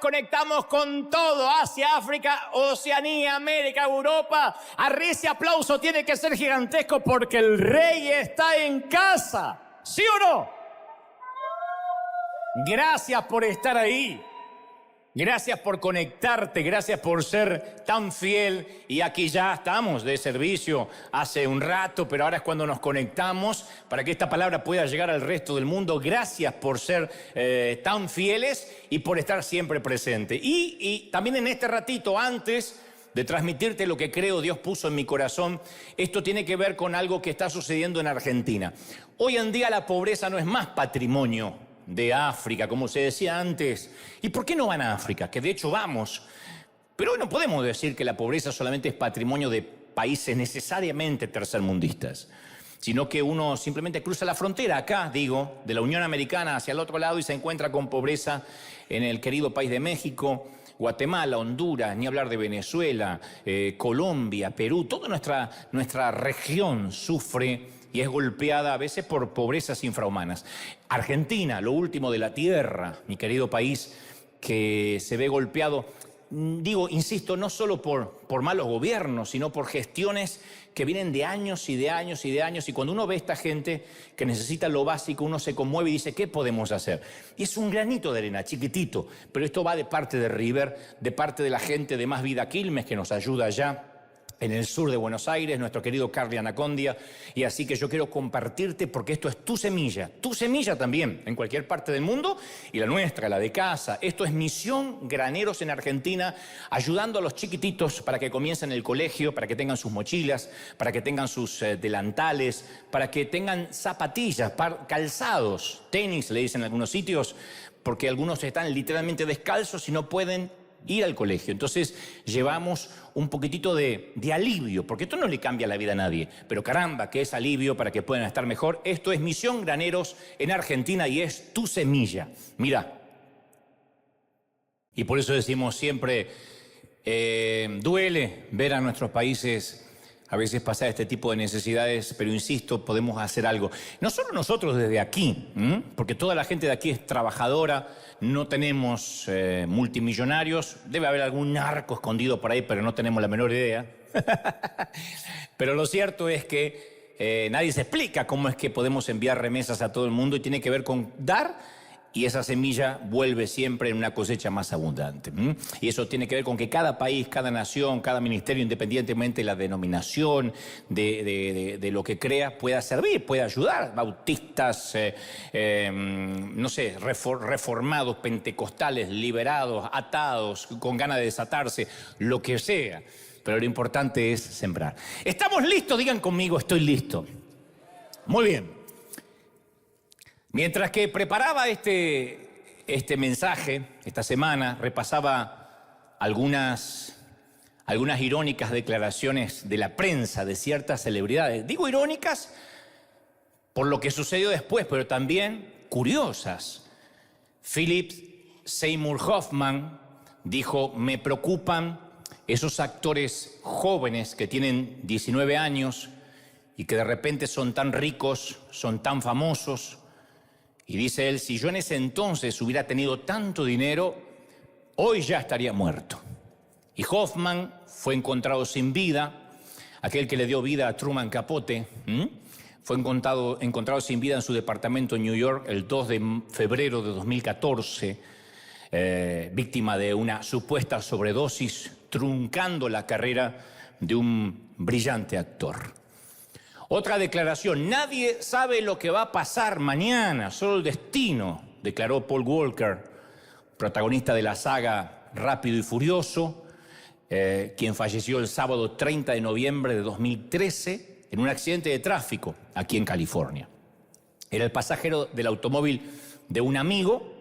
conectamos con todo, Asia, África, Oceanía, América, Europa. Ese aplauso tiene que ser gigantesco porque el rey está en casa, ¿sí o no? Gracias por estar ahí. Gracias por conectarte, gracias por ser tan fiel. Y aquí ya estamos de servicio hace un rato, pero ahora es cuando nos conectamos para que esta palabra pueda llegar al resto del mundo. Gracias por ser tan fieles y por estar siempre presente. Y también en este ratito, antes de transmitirte lo que creo Dios puso en mi corazón, esto tiene que ver con algo que está sucediendo en Argentina. Hoy en día la pobreza no es más patrimonio de África, como se decía antes. ¿Y por qué no van a África? Que de hecho vamos. Pero hoy no podemos decir que la pobreza solamente es patrimonio de países necesariamente tercermundistas, sino que uno simplemente cruza la frontera, acá, digo, de la Unión Americana hacia el otro lado y se encuentra con pobreza en el querido país de México, Guatemala, Honduras, ni hablar de Venezuela, Colombia, Perú. Toda nuestra región sufre y es golpeada a veces por pobrezas infrahumanas. Argentina, lo último de la tierra, mi querido país, que se ve golpeado, digo, insisto, no solo por malos gobiernos, sino por gestiones que vienen de años y de años y de años. Y cuando uno ve a esta gente que necesita lo básico, uno se conmueve y dice, ¿qué podemos hacer? Y es un granito de arena, chiquitito, pero esto va de parte de River, de parte de la gente de Más Vida Quilmes, que nos ayuda allá en el sur de Buenos Aires, nuestro querido Carly Anacondia. Y así que yo quiero compartirte porque esto es tu semilla también, en cualquier parte del mundo, y la nuestra, la de casa. Esto es Misión Graneros en Argentina, ayudando a los chiquititos para que comiencen el colegio, para que tengan sus mochilas, para que tengan sus delantales, para que tengan zapatillas, calzados, tenis, le dicen en algunos sitios, porque algunos están literalmente descalzos y no pueden ir al colegio. Entonces llevamos un poquitito de alivio, porque esto no le cambia la vida a nadie, pero caramba, que es alivio para que puedan estar mejor. Esto es Misión Graneros en Argentina y es tu semilla. Mira, y por eso decimos siempre, duele ver a nuestros países a veces pasar este tipo de necesidades, pero insisto, podemos hacer algo. No solo nosotros desde aquí, porque toda la gente de aquí es trabajadora, no tenemos multimillonarios, debe haber algún narco escondido por ahí, pero no tenemos la menor idea. Pero lo cierto es que nadie se explica cómo es que podemos enviar remesas a todo el mundo y tiene que ver con dar. Y esa semilla vuelve siempre en una cosecha más abundante. Y eso tiene que ver con que cada país, cada nación, cada ministerio, independientemente de la denominación, de lo que crea, pueda servir, pueda ayudar. Bautistas, no sé, reformados, pentecostales, liberados, atados, con ganas de desatarse, lo que sea. Pero lo importante es sembrar. ¿Estamos listos? Digan conmigo, estoy listo. Muy bien. Mientras que preparaba este mensaje, esta semana, repasaba algunas irónicas declaraciones de la prensa de ciertas celebridades. Digo irónicas por lo que sucedió después, pero también curiosas. Philip Seymour Hoffman dijo, me preocupan esos actores jóvenes que tienen 19 años y que de repente son tan ricos, son tan famosos. Y dice él, si yo en ese entonces hubiera tenido tanto dinero, hoy ya estaría muerto. Y Hoffman fue encontrado sin vida, aquel que le dio vida a Truman Capote, fue encontrado sin vida en su departamento en New York el 2 de febrero de 2014, víctima de una supuesta sobredosis, truncando la carrera de un brillante actor. Otra declaración, nadie sabe lo que va a pasar mañana, solo el destino, declaró Paul Walker, protagonista de la saga Rápido y Furioso, quien falleció el sábado 30 de noviembre de 2013 en un accidente de tráfico aquí en California. Era el pasajero del automóvil de un amigo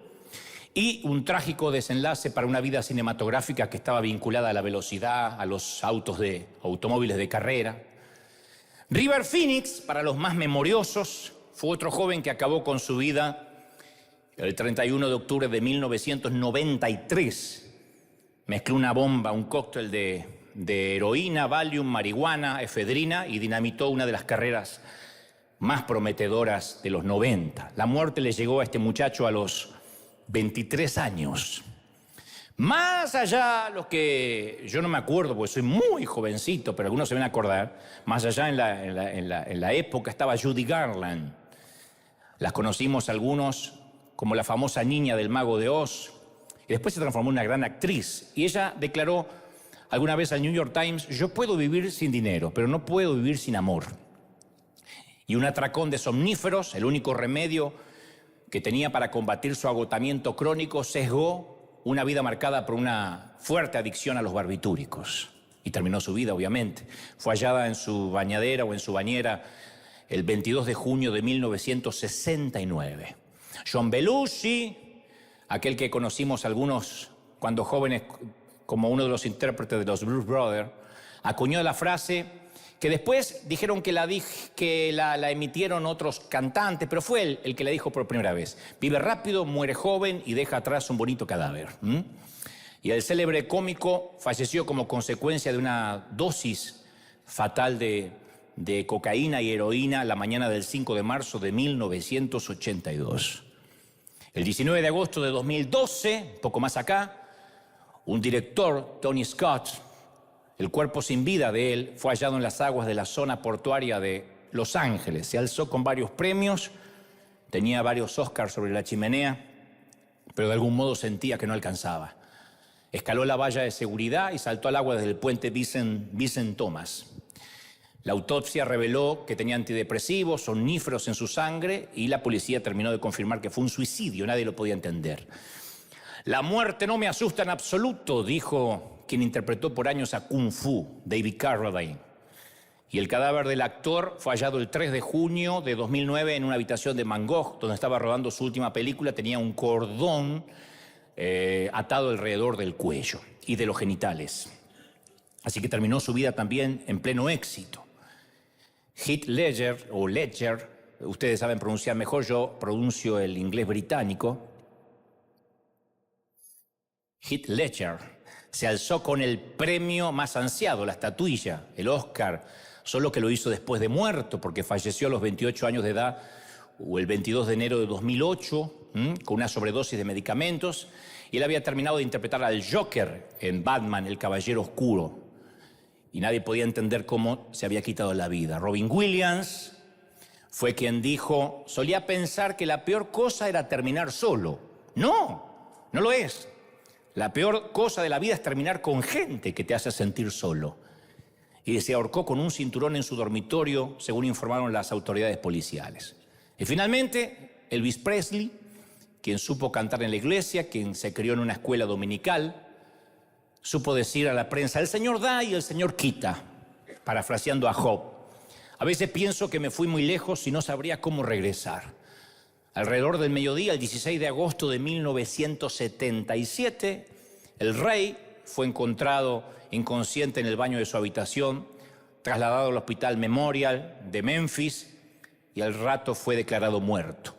y un trágico desenlace para una vida cinematográfica que estaba vinculada a la velocidad, a los automóviles de carrera. River Phoenix, para los más memoriosos, fue otro joven que acabó con su vida el 31 de octubre de 1993. Mezcló una bomba, un cóctel de heroína, Valium, marihuana, efedrina y dinamitó una de las carreras más prometedoras de los 90. La muerte le llegó a este muchacho a los 23 años. Más allá, los que yo no me acuerdo, porque soy muy jovencito, pero algunos se van a acordar, más allá en la época estaba Judy Garland. Las conocimos algunos como la famosa niña del Mago de Oz, y después se transformó en una gran actriz. Y ella declaró alguna vez al New York Times: yo puedo vivir sin dinero, pero no puedo vivir sin amor. Y un atracón de somníferos, el único remedio que tenía para combatir su agotamiento crónico, sesgó una vida marcada por una fuerte adicción a los barbitúricos. Y terminó su vida, obviamente. Fue hallada en su bañadera o en su bañera el 22 de junio de 1969. John Belushi, aquel que conocimos algunos cuando jóvenes como uno de los intérpretes de los Blues Brothers, acuñó la frase que después dijeron que la emitieron otros cantantes, pero fue él el que la dijo por primera vez. Vive rápido, muere joven y deja atrás un bonito cadáver. Y el célebre cómico falleció como consecuencia de una dosis fatal de cocaína y heroína la mañana del 5 de marzo de 1982. El 19 de agosto de 2012, poco más acá, un director, Tony Scott, el cuerpo sin vida de él fue hallado en las aguas de la zona portuaria de Los Ángeles. Se alzó con varios premios, tenía varios Oscars sobre la chimenea, pero de algún modo sentía que no alcanzaba. Escaló la valla de seguridad y saltó al agua desde el puente Vincent Thomas. La autopsia reveló que tenía antidepresivos, somníferos en su sangre, y la policía terminó de confirmar que fue un suicidio. Nadie lo podía entender. La muerte no me asusta en absoluto, dijo quien interpretó por años a Kung Fu, David Carradine. Y el cadáver del actor fue hallado el 3 de junio de 2009 en una habitación de Van Gogh, donde estaba rodando su última película. Tenía un cordón atado alrededor del cuello y de los genitales. Así que terminó su vida también en pleno éxito. Heath Ledger, o Ledger, ustedes saben pronunciar mejor, yo pronuncio el inglés británico. Heath Ledger se alzó con el premio más ansiado, la estatuilla, el Oscar, solo que lo hizo después de muerto, porque falleció a los 28 años de edad, o el 22 de enero de 2008, con una sobredosis de medicamentos, y él había terminado de interpretar al Joker en Batman, el Caballero Oscuro, y nadie podía entender cómo se había quitado la vida. Robin Williams fue quien dijo: solía pensar que la peor cosa era terminar solo. No, no lo es. La peor cosa de la vida es terminar con gente que te hace sentir solo. Y se ahorcó con un cinturón en su dormitorio, según informaron las autoridades policiales. Y finalmente, Elvis Presley, quien supo cantar en la iglesia, quien se crió en una escuela dominical, supo decir a la prensa: el Señor da y el Señor quita, parafraseando a Job. A veces pienso que me fui muy lejos y no sabría cómo regresar. Alrededor del mediodía, el 16 de agosto de 1977, el rey fue encontrado inconsciente en el baño de su habitación, trasladado al Hospital Memorial de Memphis, y al rato fue declarado muerto.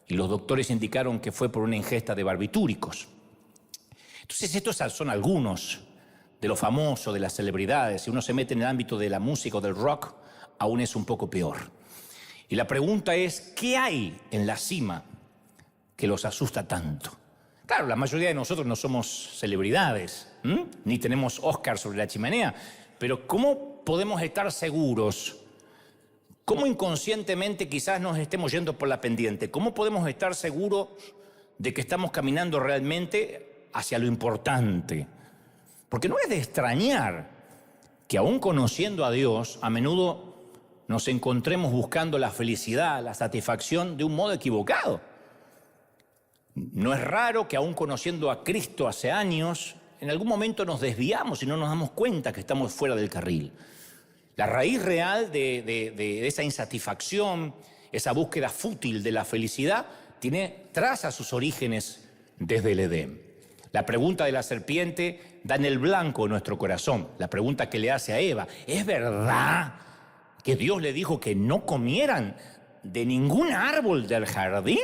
Y los doctores indicaron que fue por una ingesta de barbitúricos. Entonces, estos son algunos de los famosos, de las celebridades. Si uno se mete en el ámbito de la música o del rock, aún es un poco peor. Y la pregunta es: ¿qué hay en la cima que los asusta tanto? Claro, la mayoría de nosotros no somos celebridades, ni tenemos Oscar sobre la chimenea, pero ¿cómo podemos estar seguros? ¿Cómo inconscientemente quizás nos estemos yendo por la pendiente? ¿Cómo podemos estar seguros de que estamos caminando realmente hacia lo importante? Porque no es de extrañar que aún conociendo a Dios, a menudo nos encontremos buscando la felicidad, la satisfacción de un modo equivocado. No es raro que aún conociendo a Cristo hace años, en algún momento nos desviamos y no nos damos cuenta que estamos fuera del carril. La raíz real de esa insatisfacción, esa búsqueda fútil de la felicidad, traza sus orígenes desde el Edén. La pregunta de la serpiente da en el blanco de nuestro corazón. La pregunta que le hace a Eva: ¿es verdad que Dios le dijo que no comieran de ningún árbol del jardín?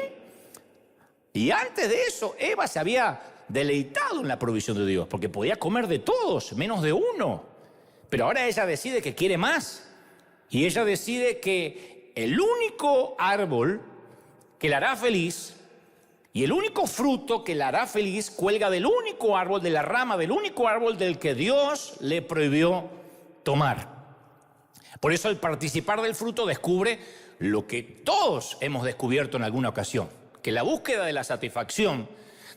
Y antes de eso, Eva se había deleitado en la provisión de Dios, porque podía comer de todos, menos de uno. Pero ahora ella decide que quiere más. Y ella decide que el único árbol que la hará feliz Y el único fruto que la hará feliz cuelga del único árbol, de la rama del único árbol del que Dios le prohibió tomar. Por eso al participar del fruto descubre lo que todos hemos descubierto en alguna ocasión, que la búsqueda de la satisfacción,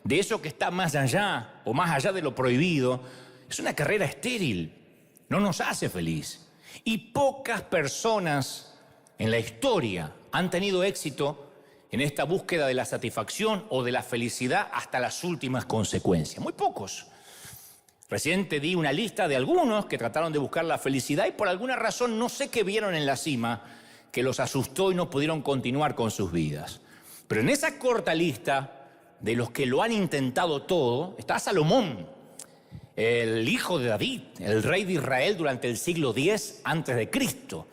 de eso que está más allá o más allá de lo prohibido, es una carrera estéril, no nos hace feliz. Y pocas personas en la historia han tenido éxito en esta búsqueda de la satisfacción o de la felicidad hasta las últimas consecuencias. Muy pocos. Recién te di una lista de algunos que trataron de buscar la felicidad y por alguna razón no sé qué vieron en la cima que los asustó y no pudieron continuar con sus vidas. Pero en esa corta lista de los que lo han intentado todo está Salomón, el hijo de David, el rey de Israel durante el siglo X antes de Cristo.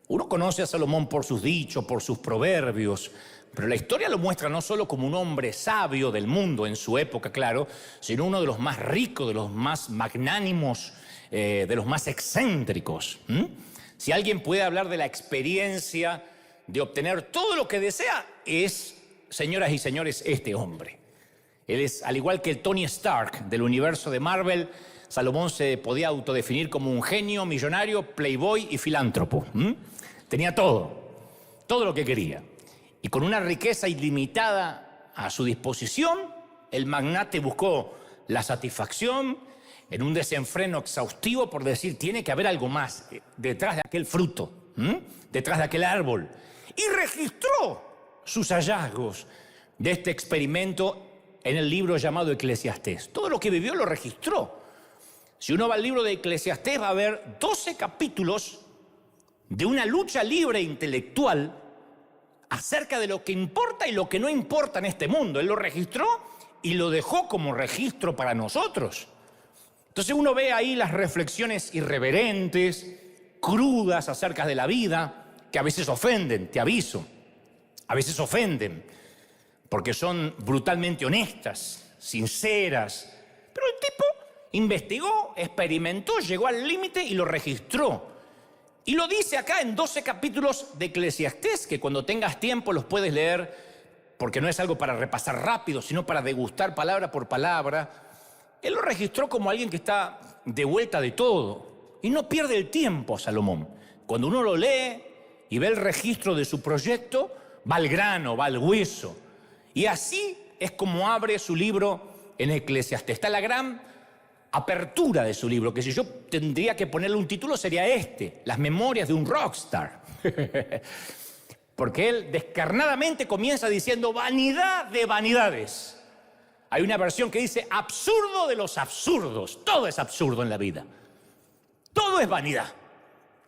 Uno conoce a Salomón por sus dichos, por sus proverbios, pero la historia lo muestra no solo como un hombre sabio del mundo en su época, claro, sino uno de los más ricos, de los más magnánimos, de los más excéntricos. Si alguien puede hablar de la experiencia de obtener todo lo que desea, es, señoras y señores, este hombre. Él es, al igual que el Tony Stark del universo de Marvel, Salomón se podía autodefinir como un genio, millonario, playboy y filántropo. Tenía todo lo que quería. Y con una riqueza ilimitada a su disposición, el magnate buscó la satisfacción en un desenfreno exhaustivo por decir, tiene que haber algo más detrás de aquel fruto, detrás de aquel árbol. Y registró sus hallazgos de este experimento en el libro llamado Eclesiastés. Todo lo que vivió lo registró. Si uno va al libro de Eclesiastés va a ver 12 capítulos de una lucha libre intelectual acerca de lo que importa y lo que no importa en este mundo. Él lo registró y lo dejó como registro para nosotros. Entonces uno ve ahí las reflexiones irreverentes, crudas acerca de la vida, que a veces ofenden, te aviso. A veces ofenden, porque son brutalmente honestas, sinceras. Pero el tipo investigó, experimentó, llegó al límite y lo registró. Y lo dice acá en 12 capítulos de Eclesiastés, que cuando tengas tiempo los puedes leer, porque no es algo para repasar rápido, sino para degustar palabra por palabra. Él lo registró como alguien que está de vuelta de todo. Y no pierde el tiempo, Salomón. Cuando uno lo lee y ve el registro de su proyecto, va al grano, va al hueso. Y así es como abre su libro en Eclesiastés. Está la gran apertura de su libro, que si yo tendría que ponerle un título sería este, Las memorias de un rockstar. Porque él descarnadamente comienza diciendo vanidad de vanidades. Hay una versión que dice absurdo de los absurdos. Todo es absurdo en la vida. Todo es vanidad.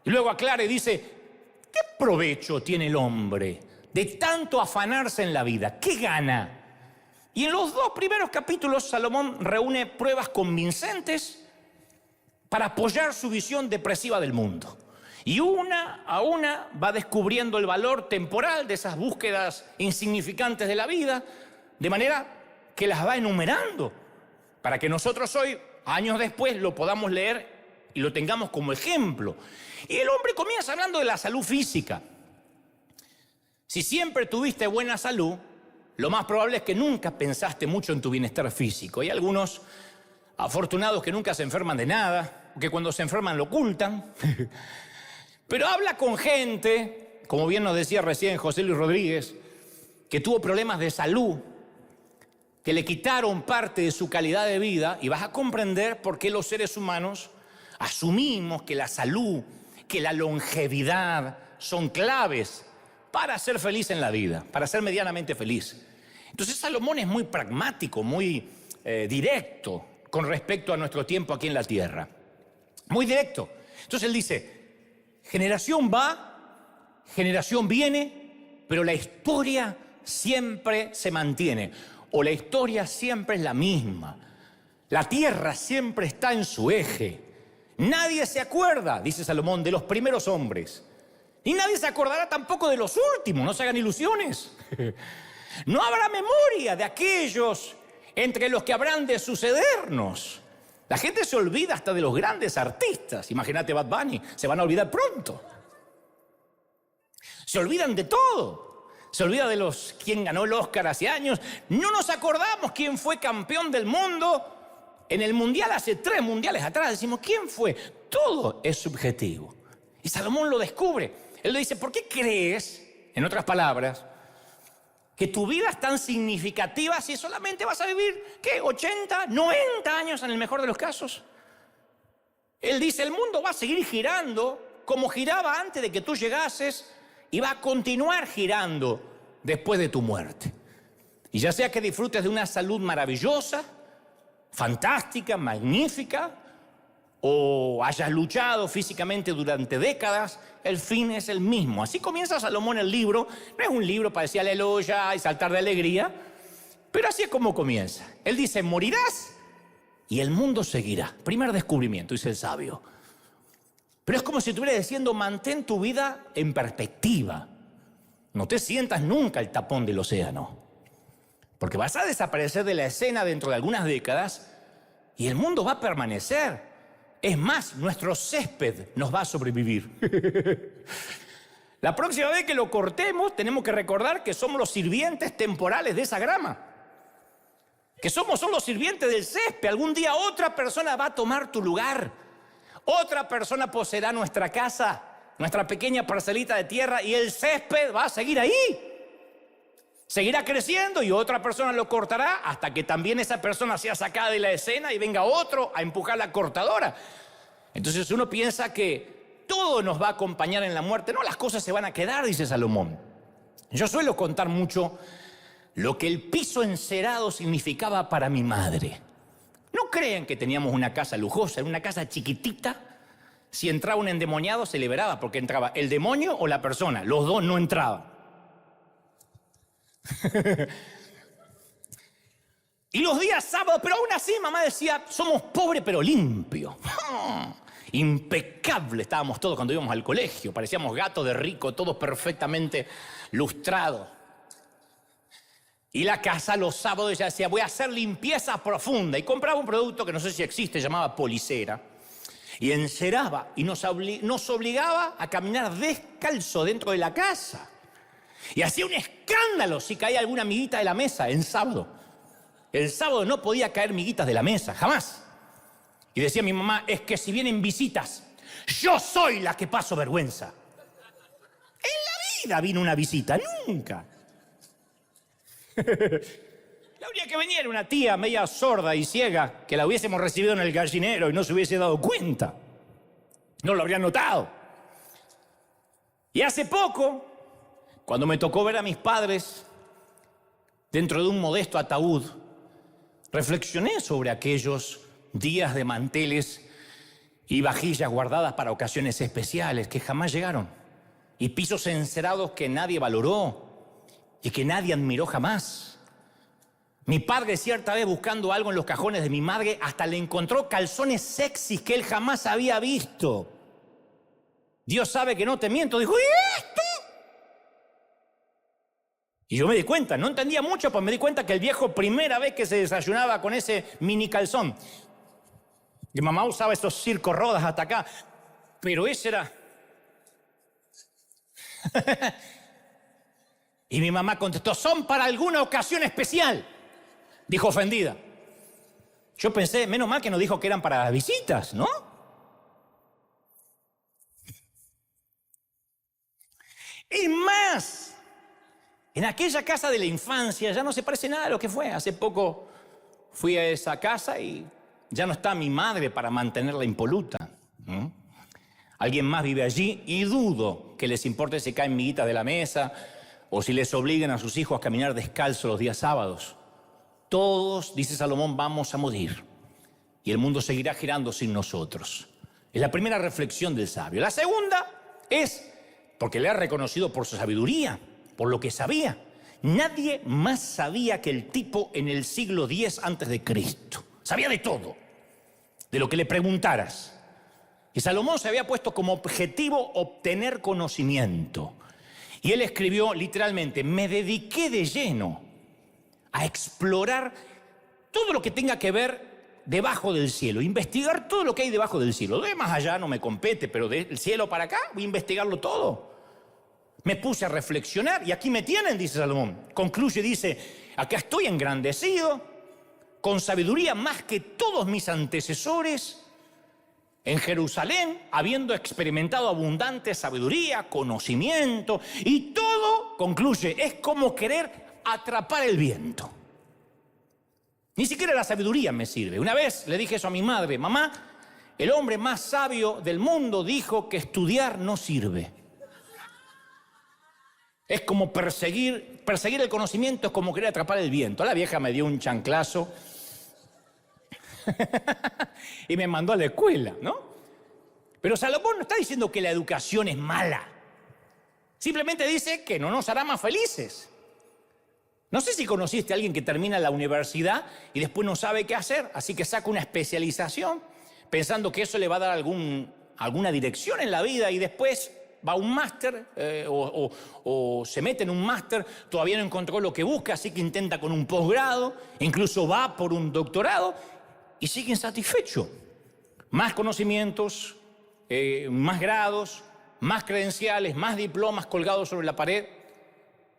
Y luego aclara y dice, ¿qué provecho tiene el hombre de tanto afanarse en la vida? ¿Qué gana? Y en los 2 primeros capítulos Salomón reúne pruebas convincentes para apoyar su visión depresiva del mundo. Y una a una va descubriendo el valor temporal de esas búsquedas insignificantes de la vida, de manera que las va enumerando, para que nosotros hoy, años después, lo podamos leer y lo tengamos como ejemplo. Y el hombre comienza hablando de la salud física. Si siempre tuviste buena salud, lo más probable es que nunca pensaste mucho en tu bienestar físico. Hay algunos afortunados que nunca se enferman de nada, que cuando se enferman lo ocultan. Pero habla con gente, como bien nos decía recién José Luis Rodríguez, que tuvo problemas de salud, que le quitaron parte de su calidad de vida, y vas a comprender por qué los seres humanos asumimos que la salud, que la longevidad son claves para ser feliz en la vida, para ser medianamente feliz. Entonces Salomón es muy pragmático, muy directo con respecto a nuestro tiempo aquí en la tierra. Muy directo. Entonces él dice, generación va, generación viene, pero la historia siempre se mantiene, o la historia siempre es la misma. La tierra siempre está en su eje. Nadie se acuerda, dice Salomón, de los primeros hombres. Y nadie se acordará tampoco de los últimos, no se hagan ilusiones. No habrá memoria de aquellos entre los que habrán de sucedernos. La gente se olvida hasta de los grandes artistas. Imagínate Bad Bunny, se van a olvidar pronto. Se olvidan de todo. Se olvida de quién ganó el Oscar hace años. No nos acordamos quién fue campeón del mundo en el mundial hace 3 mundiales atrás. Decimos, ¿quién fue? Todo es subjetivo. Y Salomón lo descubre. Él le dice, ¿por qué crees, en otras palabras, que tu vida es tan significativa si solamente vas a vivir, ¿qué? 80, 90 años en el mejor de los casos. Él dice, el mundo va a seguir girando como giraba antes de que tú llegases y va a continuar girando después de tu muerte. Y ya sea que disfrutes de una salud maravillosa, fantástica, magnífica, o hayas luchado físicamente durante décadas, el fin es el mismo. Así comienza Salomón el libro. No es un libro para decir aleluya y saltar de alegría, pero así es como comienza. Él dice, morirás y el mundo seguirá. Primer descubrimiento, dice el sabio. Pero es como si estuviera diciendo, mantén tu vida en perspectiva. No te sientas nunca el tapón del océano, porque vas a desaparecer de la escena dentro de algunas décadas y el mundo va a permanecer. Es más, nuestro césped nos va a sobrevivir. La próxima vez que lo cortemos, tenemos que recordar que somos los sirvientes temporales de esa grama. Que somos solo sirvientes del césped. Algún día otra persona va a tomar tu lugar. Otra persona poseerá nuestra casa, nuestra pequeña parcelita de tierra, y el césped va a seguir ahí. Seguirá creciendo y otra persona lo cortará hasta que también esa persona sea sacada de la escena y venga otro a empujar la cortadora. Entonces uno piensa que todo nos va a acompañar en la muerte. No, las cosas se van a quedar, dice Salomón. Yo suelo contar mucho lo que el piso encerado significaba para mi madre. No crean que teníamos una casa lujosa, era una casa chiquitita. Si entraba un endemoniado se liberaba porque entraba el demonio o la persona. Los dos no entraban. Y los días sábados, pero aún así mamá decía, somos pobres pero limpios. Impecable estábamos todos cuando íbamos al colegio. Parecíamos gatos de rico, todos perfectamente lustrados. Y la casa los sábados ella decía, voy a hacer limpieza profunda. Y compraba un producto que no sé si existe, llamaba policera. Y enceraba y nos obligaba a caminar descalzo dentro de la casa. Y hacía un escándalo si caía alguna miguita de la mesa en sábado. El sábado no podía caer miguitas de la mesa, jamás. Y decía mi mamá, es que si vienen visitas, yo soy la que paso vergüenza. En la vida vino una visita, nunca. La única que venía era una tía media sorda y ciega que la hubiésemos recibido en el gallinero y no se hubiese dado cuenta. No lo habrían notado. Y hace poco, cuando me tocó ver a mis padres dentro de un modesto ataúd, reflexioné sobre aquellos días de manteles y vajillas guardadas para ocasiones especiales que jamás llegaron, y pisos encerados que nadie valoró y que nadie admiró jamás. Mi padre cierta vez buscando algo en los cajones de mi madre hasta le encontró calzones sexys que él jamás había visto. Dios sabe que no te miento, dijo, ¿y esto? Y yo me di cuenta, no entendía mucho, pues me di cuenta que el viejo primera vez que se desayunaba con ese mini calzón. Mi mamá usaba esos circo rodas hasta acá, pero ese era... Y mi mamá contestó, son para alguna ocasión especial, dijo ofendida. Yo pensé, menos mal que no dijo que eran para las visitas, ¿no? Y más, en aquella casa de la infancia ya no se parece nada a lo que fue. Hace poco fui a esa casa y ya no está mi madre para mantenerla impoluta. Alguien más vive allí y dudo que les importe si caen miguitas de la mesa o si les obliguen a sus hijos a caminar descalzos los días sábados. Todos, dice Salomón, vamos a morir y el mundo seguirá girando sin nosotros. Es la primera reflexión del sabio. La segunda es porque le ha reconocido por su sabiduría, por lo que sabía. Nadie más sabía que el tipo en el siglo X antes de Cristo. Sabía de todo, de lo que le preguntaras. Y Salomón se había puesto como objetivo obtener conocimiento. Y él escribió literalmente, me dediqué de lleno a explorar todo lo que tenga que ver debajo del cielo, investigar todo lo que hay debajo del cielo. Lo de más allá no me compete, pero del cielo para acá voy a investigarlo todo. Me puse a reflexionar y aquí me tienen, dice Salomón. Concluye, dice, acá estoy engrandecido, con sabiduría más que todos mis antecesores, en Jerusalén, habiendo experimentado abundante sabiduría, conocimiento, y todo, concluye, es como querer atrapar el viento. Ni siquiera la sabiduría me sirve. Una vez le dije eso a mi madre: mamá, el hombre más sabio del mundo dijo que estudiar no sirve. Es como perseguir el conocimiento, es como querer atrapar el viento. La vieja me dio un chanclazo y me mandó a la escuela, ¿no? Pero Salomón no está diciendo que la educación es mala. Simplemente dice que no nos hará más felices. No sé si conociste a alguien que termina la universidad y después no sabe qué hacer, así que saca una especialización pensando que eso le va a dar alguna dirección en la vida, y después va a un máster o se mete en un máster, todavía no encontró lo que busca, así que intenta con un posgrado, incluso va por un doctorado y sigue insatisfecho. Más conocimientos, más grados, más credenciales, más diplomas colgados sobre la pared.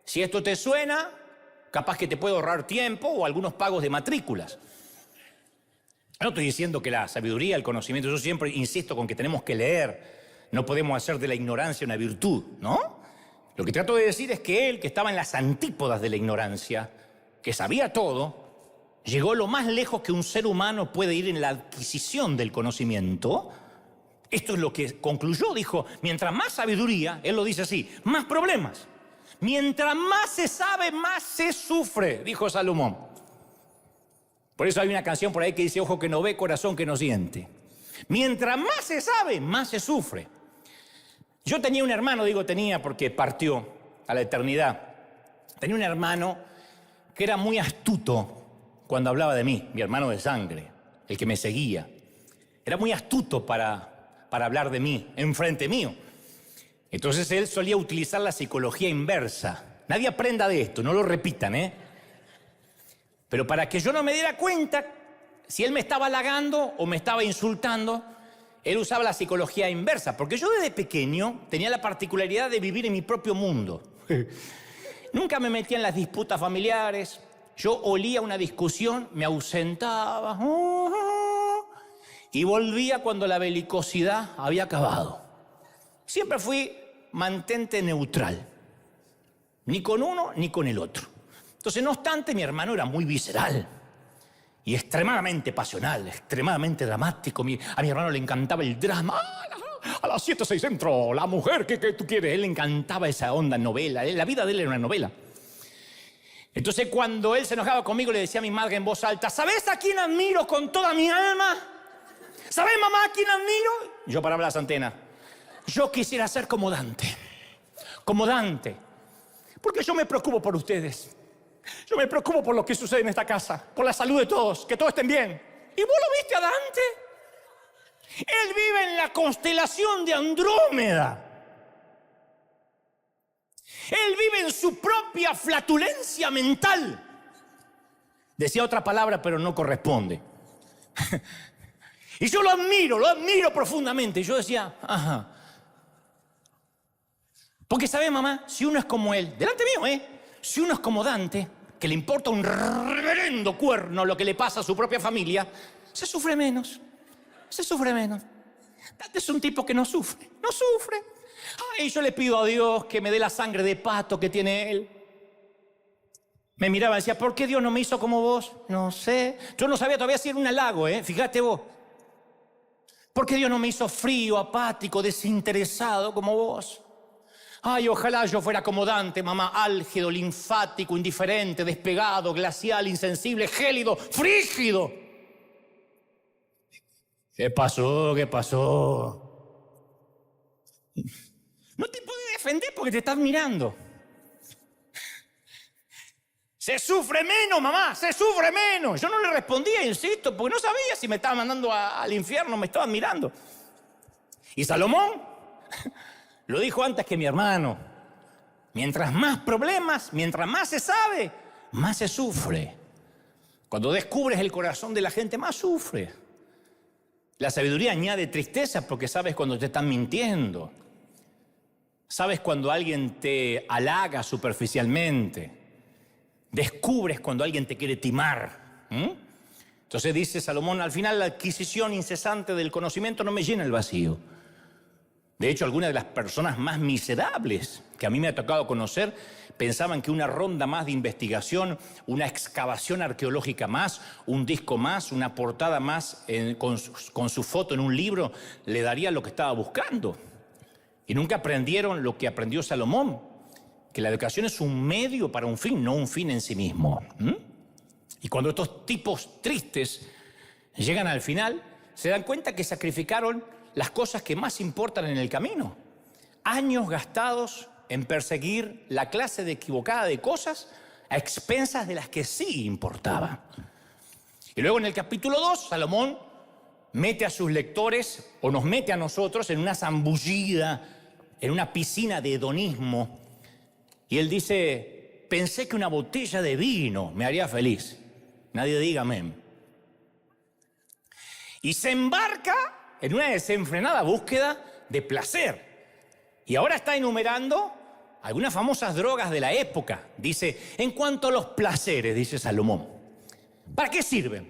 Si esto te suena, capaz que te puede ahorrar tiempo o algunos pagos de matrículas. No estoy diciendo que la sabiduría, el conocimiento, yo siempre insisto con que tenemos que leer. No podemos hacer de la ignorancia una virtud, ¿no? Lo que trato de decir es que él, que estaba en las antípodas de la ignorancia, que sabía todo, llegó lo más lejos que un ser humano puede ir en la adquisición del conocimiento. Esto es lo que concluyó, dijo, mientras más sabiduría, él lo dice así, más problemas. Mientras más se sabe, más se sufre, dijo Salomón. Por eso hay una canción por ahí que dice, ojo que no ve, corazón que no siente. Mientras más se sabe, más se sufre. Yo tenía un hermano, digo tenía porque partió a la eternidad. Tenía un hermano que era muy astuto cuando hablaba de mí, mi hermano de sangre, el que me seguía. Era muy astuto para hablar de mí, enfrente mío. Entonces él solía utilizar la psicología inversa. Nadie aprenda de esto, no lo repitan, ¿eh? Pero para que yo no me diera cuenta si él me estaba halagando o me estaba insultando, él usaba la psicología inversa, porque yo desde pequeño tenía la particularidad de vivir en mi propio mundo. Nunca me metía en las disputas familiares. Yo olía una discusión, me ausentaba y volvía cuando la belicosidad había acabado. Siempre fui mantente neutral, ni con uno ni con el otro. Entonces, no obstante, mi hermano era muy visceral y extremadamente pasional, extremadamente dramático. A mi hermano le encantaba el drama. A las 7:06 entro, la mujer que tú quieres. Él le encantaba esa onda novela. La vida de él era una novela. Entonces, cuando él se enojaba conmigo, le decía a mi madre en voz alta, ¿sabes a quién admiro con toda mi alma? ¿Sabes, mamá, a quién admiro? Yo paraba las antenas. Yo quisiera ser como Dante. Como Dante. Porque yo me preocupo por ustedes. Yo me preocupo por lo que sucede en esta casa, por la salud de todos, que todos estén bien. ¿Y vos lo viste a Dante? Él vive en la constelación de Andrómeda. Él vive en su propia flatulencia mental. Decía otra palabra, pero no corresponde. Y yo lo admiro profundamente. Y yo decía, ajá. Porque, ¿sabes, mamá? Si uno es como él, delante mío, si uno es como Dante, que le importa un reverendo cuerno lo que le pasa a su propia familia, se sufre menos. Se sufre menos. Dante es un tipo que no sufre. No sufre. Ay, yo le pido a Dios que me dé la sangre de pato que tiene él. Me miraba y decía, ¿por qué Dios no me hizo como vos? No sé. Yo no sabía todavía si era un halago, fíjate vos. ¿Por qué Dios no me hizo frío, apático, desinteresado como vos? Ay, ojalá yo fuera como Dante, mamá, álgido, linfático, indiferente, despegado, glacial, insensible, gélido, frígido. ¿Qué pasó? ¿Qué pasó? No te puedes defender porque te estás mirando. Se sufre menos, mamá, se sufre menos. Yo no le respondía, insisto, porque no sabía si me estaba mandando al infierno o me estaban mirando. Y Salomón lo dijo antes que mi hermano. Mientras más problemas, mientras más se sabe, más se sufre. Cuando descubres el corazón de la gente, más sufre. La sabiduría añade tristeza porque sabes cuando te están mintiendo. Sabes cuando alguien te halaga superficialmente. Descubres cuando alguien te quiere timar. Entonces dice Salomón, al final la adquisición incesante del conocimiento no me llena el vacío. De hecho, algunas de las personas más miserables que a mí me ha tocado conocer pensaban que una ronda más de investigación, una excavación arqueológica más, un disco más, una portada más con su foto en un libro le daría lo que estaba buscando. Y nunca aprendieron lo que aprendió Salomón, que la educación es un medio para un fin, no un fin en sí mismo. Y cuando estos tipos tristes llegan al final, se dan cuenta que sacrificaron las cosas que más importan en el camino. Años gastados en perseguir la clase de equivocada de cosas a expensas de las que sí importaban. Y luego en el capítulo 2, Salomón mete a sus lectores, o nos mete a nosotros, en una zambullida, en una piscina de hedonismo. Y él dice, pensé que una botella de vino me haría feliz. Nadie diga amén. Y se embarca en una desenfrenada búsqueda de placer. Y ahora está enumerando algunas famosas drogas de la época. Dice, en cuanto a los placeres, dice Salomón, ¿para qué sirven?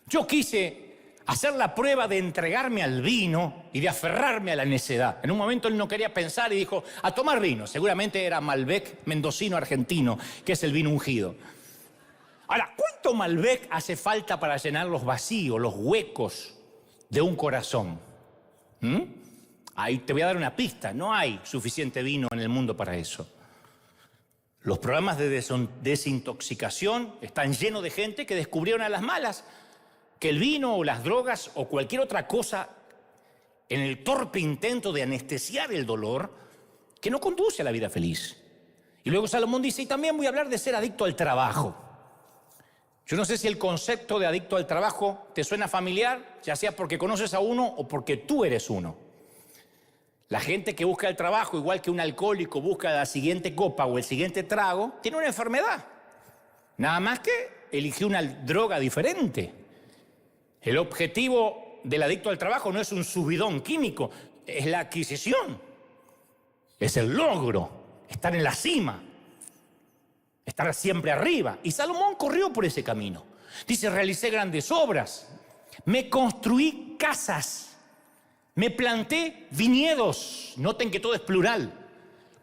Yo quise hacer la prueba de entregarme al vino y de aferrarme a la necedad. En un momento él no quería pensar y dijo, a tomar vino. Seguramente era Malbec mendocino argentino, que es el vino ungido. Ahora, ¿cuánto Malbec hace falta para llenar los vacíos, los huecos de un corazón? Ahí te voy a dar una pista, no hay suficiente vino en el mundo para eso. Los programas de desintoxicación están llenos de gente que descubrieron a las malas que el vino o las drogas o cualquier otra cosa en el torpe intento de anestesiar el dolor que no conduce a la vida feliz. Y luego Salomón dice, y también voy a hablar de ser adicto al trabajo. Yo no sé si el concepto de adicto al trabajo te suena familiar, ya sea porque conoces a uno o porque tú eres uno. La gente que busca el trabajo, igual que un alcohólico busca la siguiente copa o el siguiente trago, tiene una enfermedad. Nada más que eligió una droga diferente. El objetivo del adicto al trabajo no es un subidón químico, es la adquisición. Es el logro, estar en la cima, estar siempre arriba. Y Salomón corrió por ese camino. Dice, realicé grandes obras, me construí casas, me planté viñedos, noten que todo es plural.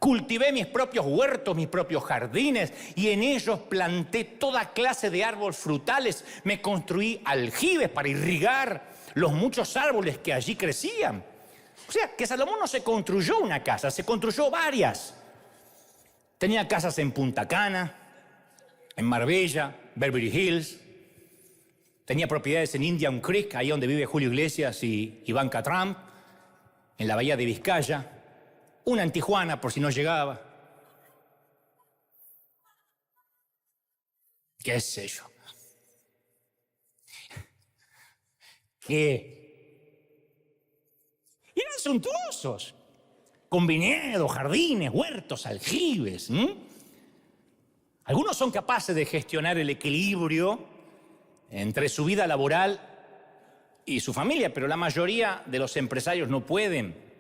Cultivé mis propios huertos, mis propios jardines, y en ellos planté toda clase de árboles frutales. Me construí aljibes para irrigar los muchos árboles que allí crecían. O sea, que Salomón no se construyó una casa, se construyó varias. Tenía casas en Punta Cana, en Marbella, Beverly Hills. Tenía propiedades en Indian Creek, ahí donde vive Julio Iglesias y Ivanka Trump, en la bahía de Vizcaya. Una en Tijuana, por si no llegaba. ¿Qué sé yo? ¿Qué? Y eran suntuosos, con viñedos, jardines, huertos, aljibes. Algunos son capaces de gestionar el equilibrio entre su vida laboral y su familia, pero la mayoría de los empresarios no pueden.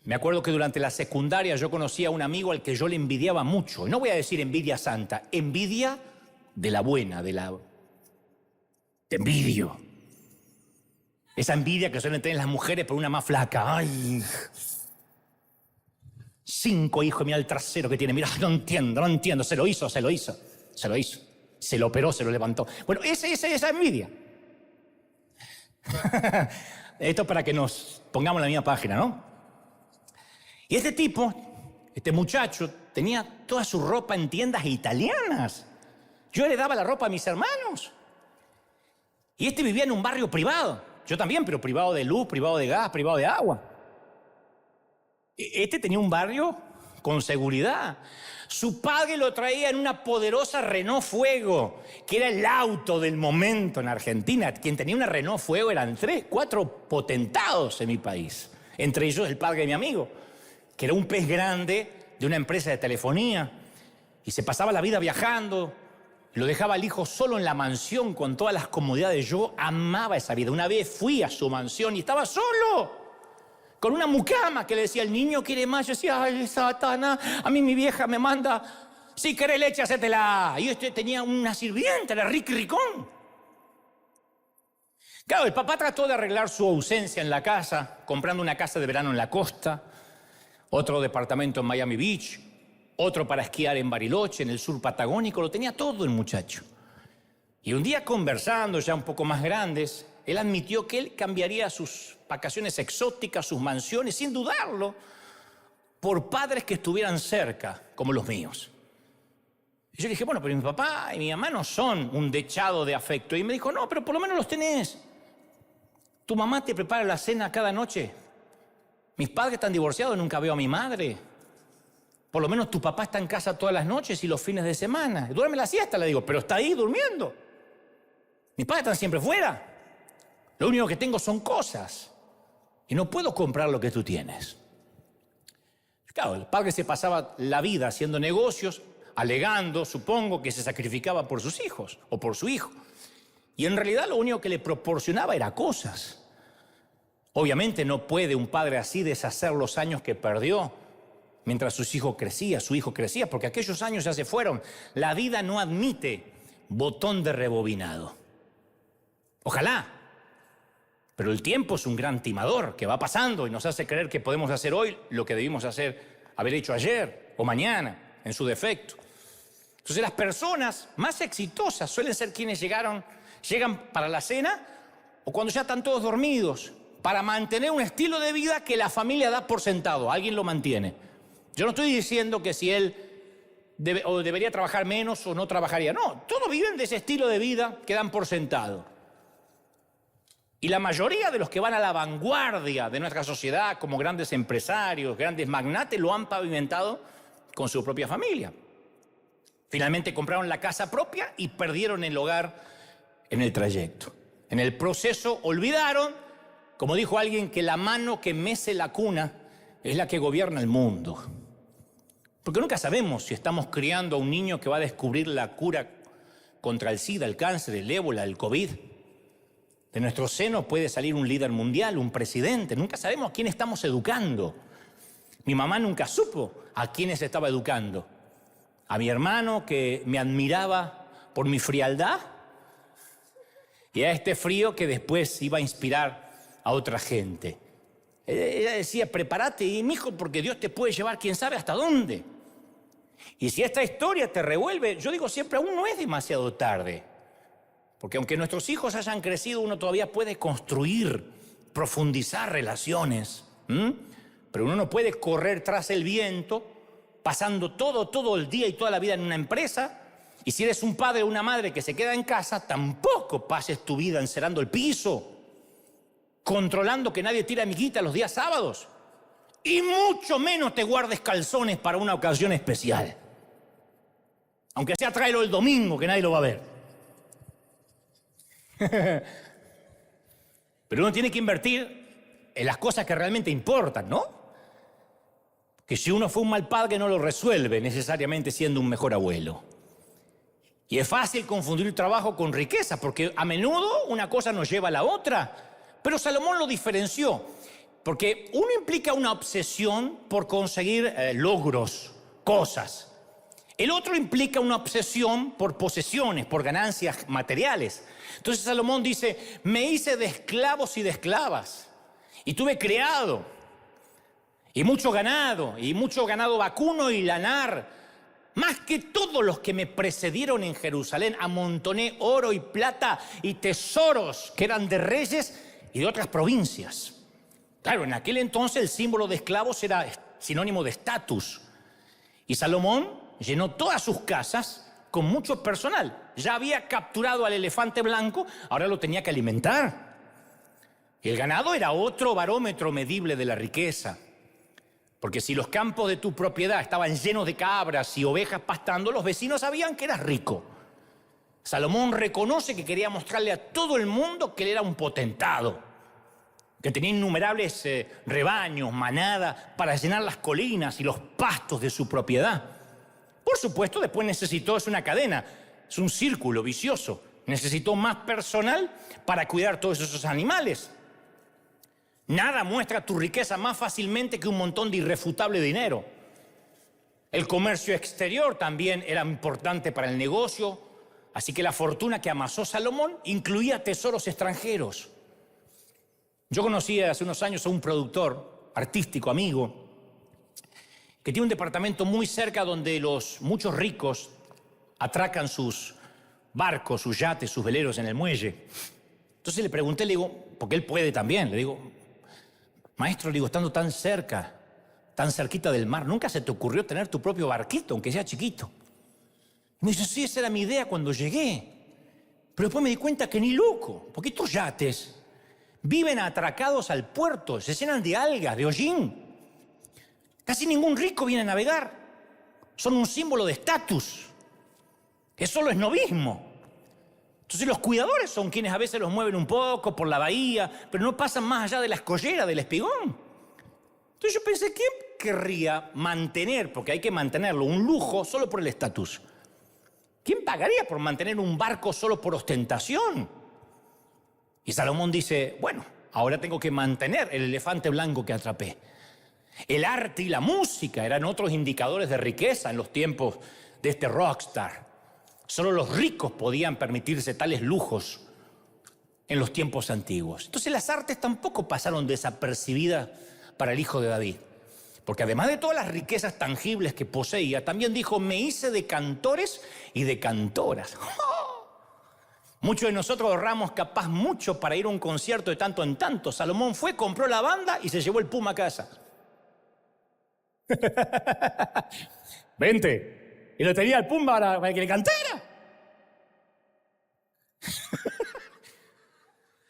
Me acuerdo que durante la secundaria yo conocí a un amigo al que yo le envidiaba mucho. No voy a decir envidia santa, envidia de la buena, Te envidio. Esa envidia que suelen tener las mujeres por una más flaca. ¡Ay! 5 hijos, mira el trasero que tiene. Mira, no entiendo. Se lo hizo. Se lo operó, se lo levantó. Bueno, esa envidia. Esto para que nos pongamos en la misma página, ¿no? Y este tipo, este muchacho, tenía toda su ropa en tiendas italianas. Yo le daba la ropa a mis hermanos. Y este vivía en un barrio privado. Yo también, pero privado de luz, privado de gas, privado de agua. Este tenía un barrio con seguridad. Su padre lo traía en una poderosa Renault Fuego, que era el auto del momento en Argentina. Quien tenía una Renault Fuego eran 3, 4 potentados en mi país. Entre ellos el padre de mi amigo, que era un pez grande de una empresa de telefonía, y se pasaba la vida viajando, lo dejaba al hijo solo en la mansión con todas las comodidades. Yo amaba esa vida. Una vez fui a su mansión y estaba solo. con una mucama que le decía, el niño quiere más. Yo decía, ay, Satanás, a mí mi vieja me manda, si querés leche, hacétela. Y yo tenía una sirvienta, la Ricky Ricón. Claro, el papá trató de arreglar su ausencia en la casa, comprando una casa de verano en la costa, otro departamento en Miami Beach, otro para esquiar en Bariloche, en el sur patagónico. Lo tenía todo el muchacho. Y un día, conversando, ya un poco más grandes, él admitió que él cambiaría sus vacaciones exóticas, sus mansiones, sin dudarlo, por padres que estuvieran cerca, como los míos. Y yo dije, bueno, pero mi papá y mi mamá no son un dechado de afecto. Y me dijo, no, pero por lo menos los tenés. Tu mamá te prepara la cena cada noche. Mis padres están divorciados, nunca veo a mi madre. Por lo menos tu papá está en casa todas las noches y los fines de semana. Duerme la siesta, le digo, pero está ahí durmiendo. Mis padres están siempre fuera. Lo único que tengo son cosas. Y no puedo comprar lo que tú tienes. Claro, el padre se pasaba la vida haciendo negocios, alegando, supongo, que se sacrificaba por sus hijos o por su hijo. Y en realidad lo único que le proporcionaba era cosas. Obviamente no puede un padre así deshacer los años que perdió mientras su hijo crecía, porque aquellos años ya se fueron. La vida no admite botón de rebobinado. Ojalá. Pero el tiempo es un gran timador que va pasando y nos hace creer que podemos hacer hoy lo que debimos haber hecho ayer o mañana, en su defecto. Entonces las personas más exitosas suelen ser quienes llegan para la cena o cuando ya están todos dormidos, para mantener un estilo de vida que la familia da por sentado. Alguien lo mantiene. Yo no estoy diciendo que si él debería trabajar menos o no trabajaría. No, todos viven de ese estilo de vida que dan por sentado. Y la mayoría de los que van a la vanguardia de nuestra sociedad, como grandes empresarios, grandes magnates, lo han pavimentado con su propia familia. Finalmente compraron la casa propia y perdieron el hogar en el trayecto. En el proceso olvidaron, como dijo alguien, que la mano que mece la cuna es la que gobierna el mundo. Porque nunca sabemos si estamos criando a un niño que va a descubrir la cura contra el SIDA, el cáncer, el ébola, el COVID. De nuestro seno puede salir un líder mundial, un presidente. Nunca sabemos a quién estamos educando. Mi mamá nunca supo a quiénes estaba educando. A mi hermano, que me admiraba por mi frialdad, y a este frío que después iba a inspirar a otra gente. Ella decía, prepárate, mijo, porque Dios te puede llevar quién sabe hasta dónde. Y si esta historia te revuelve, yo digo siempre, aún no es demasiado tarde. Porque aunque nuestros hijos hayan crecido, uno todavía puede construir, profundizar relaciones. Pero uno no puede correr tras el viento, pasando todo el día y toda la vida en una empresa. Y si eres un padre o una madre que se queda en casa, tampoco pases tu vida encerando el piso, controlando que nadie tire amiguita los días sábados. Y mucho menos te guardes calzones para una ocasión especial. Aunque sea tráelo el domingo, que nadie lo va a ver. Pero uno tiene que invertir en las cosas que realmente importan, ¿no? Que si uno fue un mal padre no lo resuelve necesariamente siendo un mejor abuelo. Y es fácil confundir trabajo con riqueza, porque a menudo una cosa nos lleva a la otra. Pero Salomón lo diferenció, porque uno implica una obsesión por conseguir logros, cosas. El otro implica una obsesión por posesiones, por ganancias materiales. Entonces Salomón dice, me hice de esclavos y de esclavas, y tuve criado, y mucho ganado vacuno y lanar. Más que todos los que me precedieron en Jerusalén, amontoné oro y plata y tesoros que eran de reyes y de otras provincias. Claro, en aquel entonces el símbolo de esclavos era sinónimo de estatus. Y Salomón llenó todas sus casas con mucho personal. Ya había capturado al elefante blanco, ahora lo tenía que alimentar. Y el ganado era otro barómetro medible de la riqueza. Porque si los campos de tu propiedad estaban llenos de cabras y ovejas pastando, los vecinos sabían que eras rico. Salomón reconoce que quería mostrarle a todo el mundo que él era un potentado, que tenía innumerables rebaños, manadas, para llenar las colinas y los pastos de su propiedad. Por supuesto, después necesitó, es una cadena, es un círculo vicioso. Necesitó más personal para cuidar todos esos animales. Nada muestra tu riqueza más fácilmente que un montón de irrefutable dinero. El comercio exterior también era importante para el negocio, así que la fortuna que amasó Salomón incluía tesoros extranjeros. Yo conocí hace unos años a un productor artístico, amigo, que tiene un departamento muy cerca donde los muchos ricos atracan sus barcos, sus yates, sus veleros en el muelle. Entonces le pregunté, le digo, porque él puede también, le digo, maestro, le digo, estando tan cerca, tan cerquita del mar, ¿nunca se te ocurrió tener tu propio barquito, aunque sea chiquito? Y me dice, sí, esa era mi idea cuando llegué. Pero después me di cuenta que ni loco, porque estos yates viven atracados al puerto, se llenan de algas, de hollín. Casi ningún rico viene a navegar. Son un símbolo de estatus. Es solo esnobismo. Entonces los cuidadores son quienes a veces los mueven un poco por la bahía, pero no pasan más allá de la escollera, del espigón. Entonces yo pensé, ¿quién querría mantener, porque hay que mantenerlo, un lujo solo por el estatus? ¿Quién pagaría por mantener un barco solo por ostentación? Y Salomón dice, bueno, ahora tengo que mantener el elefante blanco que atrapé. El arte y la música eran otros indicadores de riqueza en los tiempos de este rockstar. Solo los ricos podían permitirse tales lujos en los tiempos antiguos. Entonces las artes tampoco pasaron desapercibidas para el hijo de David. Porque además de todas las riquezas tangibles que poseía, también dijo, me hice de cantores y de cantoras. Muchos de nosotros ahorramos capaz mucho para ir a un concierto de tanto en tanto. Salomón fue, compró la banda y se llevó el Puma a casa. Vente. Y lo tenía el Puma para que le cantara.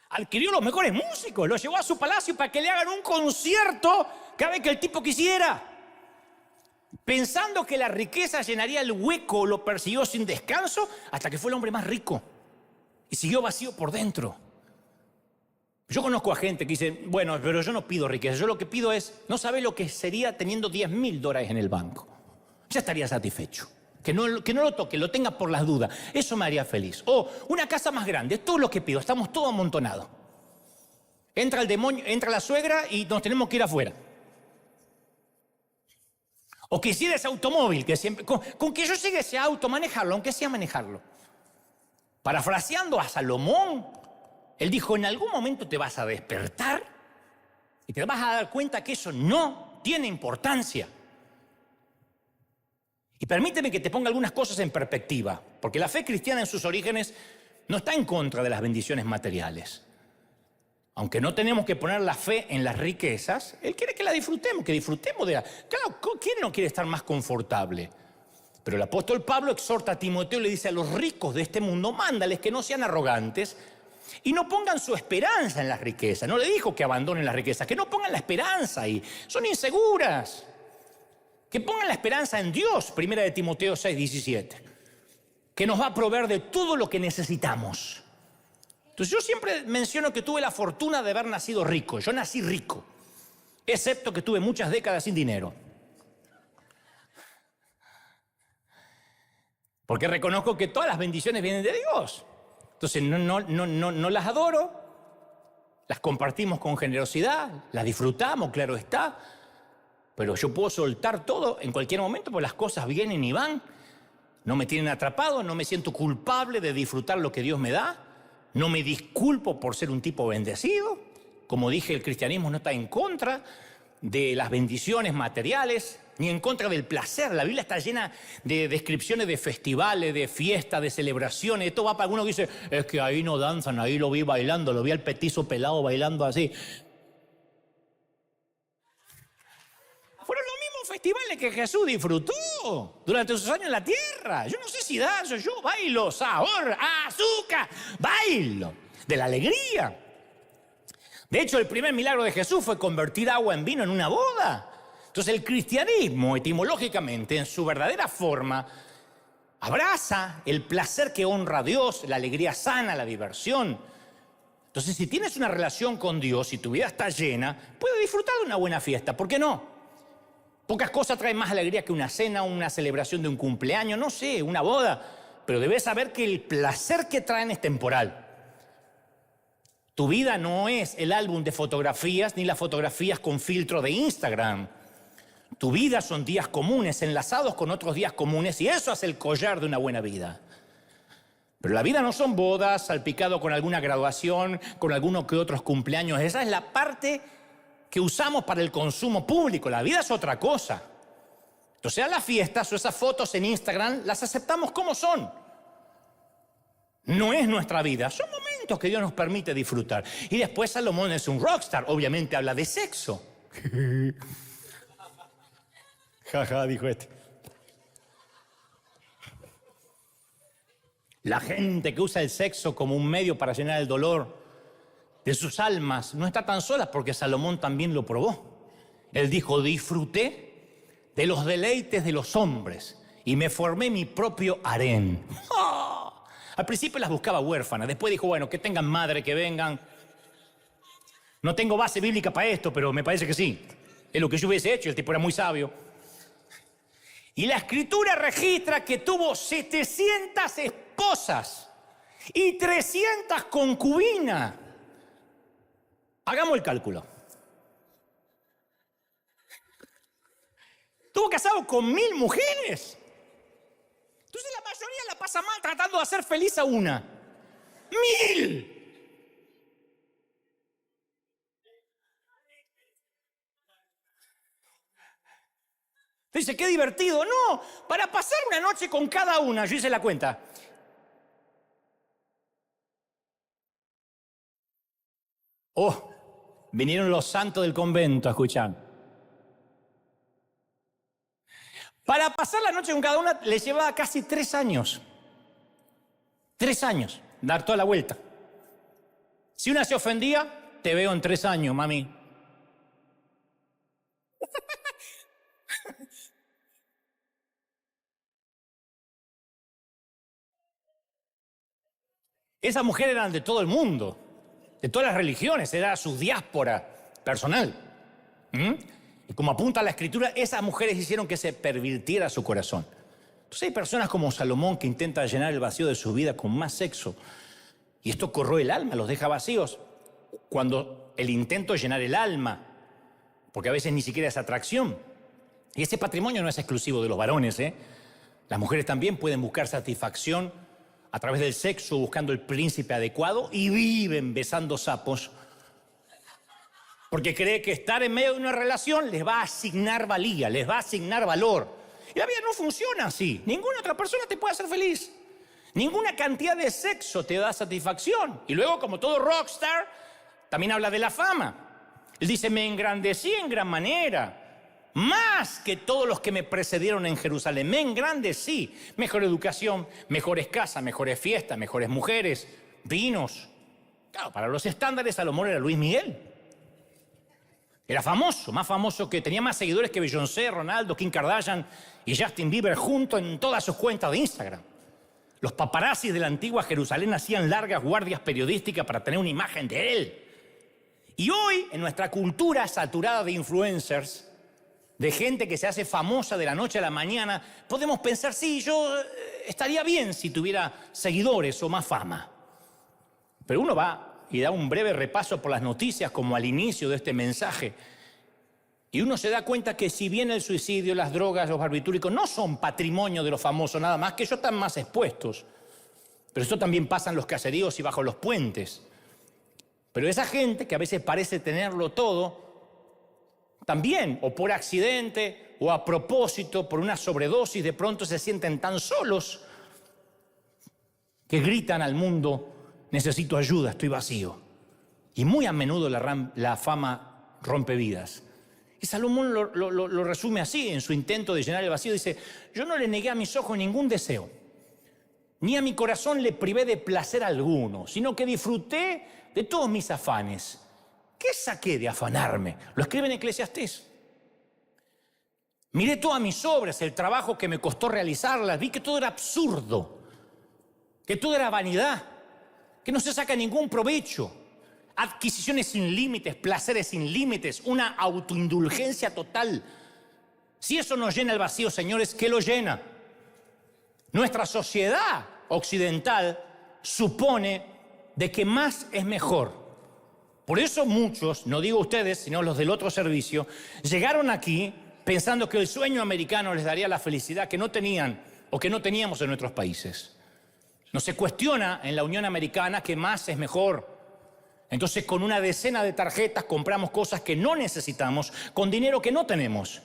Adquirió los mejores músicos, los llevó a su palacio para que le hagan un concierto cada vez que el tipo quisiera. Pensando que la riqueza llenaría el hueco, lo persiguió sin descanso hasta que fue el hombre más rico. Y siguió vacío por dentro. Yo conozco a gente que dice, bueno, pero yo no pido riqueza, yo lo que pido es, no sabe lo que sería teniendo $10.000 en el banco. Ya estaría satisfecho. Que no lo toque, lo tenga por las dudas. Eso me haría feliz. O una casa más grande, es todo lo que pido, estamos todos amontonados. Entra el demonio, entra la suegra y nos tenemos que ir afuera. O quisiera ese automóvil, que siempre, con que yo llegue ese auto, manejarlo, aunque sea manejarlo. Parafraseando a Salomón, él dijo, en algún momento te vas a despertar y te vas a dar cuenta que eso no tiene importancia. Y permíteme que te ponga algunas cosas en perspectiva, porque la fe cristiana en sus orígenes no está en contra de las bendiciones materiales. Aunque no tenemos que poner la fe en las riquezas, Él quiere que la disfrutemos, que disfrutemos de la... Claro, ¿quién no quiere estar más confortable? Pero el apóstol Pablo exhorta a Timoteo y le dice a los ricos de este mundo, mándales que no sean arrogantes y no pongan su esperanza en las riquezas. No le dijo que abandonen las riquezas, que no pongan la esperanza ahí. Son inseguras. Que pongan la esperanza en Dios, 1 de Timoteo 6:17, que nos va a proveer de todo lo que necesitamos. Entonces yo siempre menciono que tuve la fortuna de haber nacido rico. Yo nací rico, excepto que tuve muchas décadas sin dinero. Porque reconozco que todas las bendiciones vienen de Dios. Entonces no las adoro, las compartimos con generosidad, las disfrutamos, claro está. Pero yo puedo soltar todo en cualquier momento porque las cosas vienen y van. No me tienen atrapado, no me siento culpable de disfrutar lo que Dios me da. No me disculpo por ser un tipo bendecido. Como dije, el cristianismo no está en contra de las bendiciones materiales, ni en contra del placer. La Biblia está llena de descripciones de festivales, de fiestas, de celebraciones. Esto va para alguno que dice, es que ahí no danzan, ahí lo vi bailando, lo vi al petizo pelado bailando así. Fueron los mismos festivales que Jesús disfrutó durante sus años en la tierra. Yo no sé si danzo, yo bailo, sabor, azúcar, bailo, de la alegría. De hecho, el primer milagro de Jesús fue convertir agua en vino en una boda. Entonces el cristianismo, etimológicamente, en su verdadera forma, abraza el placer que honra a Dios, la alegría sana, la diversión. Entonces, si tienes una relación con Dios y tu vida está llena, puedes disfrutar de una buena fiesta. ¿Por qué no? Pocas cosas traen más alegría que una cena, una celebración de un cumpleaños, no sé, una boda. Pero debes saber que el placer que traen es temporal. Tu vida no es el álbum de fotografías ni las fotografías con filtro de Instagram. Tu vida son días comunes, enlazados con otros días comunes, y eso hace el collar de una buena vida. Pero la vida no son bodas, salpicado con alguna graduación, con alguno que otros cumpleaños. Esa es la parte que usamos para el consumo público. La vida es otra cosa. Entonces, a las fiestas o esas fotos en Instagram las aceptamos como son. No es nuestra vida, son momentos que Dios nos permite disfrutar. Y después Salomón es un rockstar, obviamente habla de sexo. Jaja, dijo este. La gente que usa el sexo como un medio para llenar el dolor de sus almas no está tan sola, porque Salomón también lo probó. Él dijo: disfruté de los deleites de los hombres y me formé mi propio harén. ¡Oh! Al principio las buscaba huérfanas, después dijo, bueno, que tengan madre, que vengan. No tengo base bíblica para esto, pero me parece que sí. Es lo que yo hubiese hecho, el tipo era muy sabio. Y la escritura registra que tuvo 700 esposas y 300 concubinas. Hagamos el cálculo. Estuvo casado con 1000 mujeres. Entonces la mayoría la pasa mal tratando de hacer feliz a una. 1000. Dice, qué divertido. No, para pasar una noche con cada una, yo hice la cuenta. Oh, vinieron los santos del convento a escuchar. Para pasar la noche con cada una le llevaba casi 3 años. 3 años, dar toda la vuelta. Si una se ofendía, te veo en 3 años, mami. Esas mujeres eran de todo el mundo, de todas las religiones, era su diáspora personal. Y como apunta la escritura, esas mujeres hicieron que se pervirtiera su corazón. Entonces hay personas como Salomón que intentan llenar el vacío de su vida con más sexo. Y esto corroe el alma, los deja vacíos. Cuando el intento es llenar el alma, porque a veces ni siquiera es atracción. Y ese patrimonio no es exclusivo de los varones, ¿eh? Las mujeres también pueden buscar satisfacción a través del sexo, buscando el príncipe adecuado, y viven besando sapos porque cree que estar en medio de una relación les va a asignar valía, les va a asignar valor. Y la vida no funciona así. Ninguna otra persona te puede hacer feliz. Ninguna cantidad de sexo te da satisfacción. Y luego, como todo rockstar, también habla de la fama. Él dice, me engrandecí en gran manera, más que todos los que me precedieron en Jerusalén. Me engrandecí. Mejor educación, mejores casas, mejores fiestas, mejores mujeres, vinos. Claro, para los estándares, Salomón era Luis Miguel. Era famoso, más famoso, que tenía más seguidores que Beyoncé, Ronaldo, Kim Kardashian y Justin Bieber juntos en todas sus cuentas de Instagram. Los paparazzis de la antigua Jerusalén hacían largas guardias periodísticas para tener una imagen de él. Y hoy, en nuestra cultura saturada de influencers, de gente que se hace famosa de la noche a la mañana, podemos pensar, sí, yo estaría bien si tuviera seguidores o más fama. Pero uno va y da un breve repaso por las noticias, como al inicio de este mensaje, y uno se da cuenta que si bien el suicidio, las drogas, los barbitúricos no son patrimonio de los famosos nada más, que ellos están más expuestos. Pero esto también pasa en los caseríos y bajo los puentes. Pero esa gente que a veces parece tenerlo todo, también, o por accidente, o a propósito, por una sobredosis, de pronto se sienten tan solos que gritan al mundo, necesito ayuda, estoy vacío. Y muy a menudo la fama rompe vidas. Y Salomón lo resume así en su intento de llenar el vacío. Dice, yo no le negué a mis ojos ningún deseo, ni a mi corazón le privé de placer alguno, sino que disfruté de todos mis afanes. ¿Qué saqué de afanarme? Lo escribe en Eclesiastés. Miré todas mis obras, el trabajo que me costó realizarlas, vi que todo era absurdo, que todo era vanidad, que no se saca ningún provecho, adquisiciones sin límites, placeres sin límites, una autoindulgencia total. Si eso nos llena el vacío, señores, ¿qué lo llena? Nuestra sociedad occidental supone de que más es mejor. Por eso muchos, no digo ustedes, sino los del otro servicio, llegaron aquí pensando que el sueño americano les daría la felicidad que no tenían o que no teníamos en nuestros países. No se cuestiona en la Unión Americana que más es mejor. Entonces, con una decena de tarjetas compramos cosas que no necesitamos con dinero que no tenemos.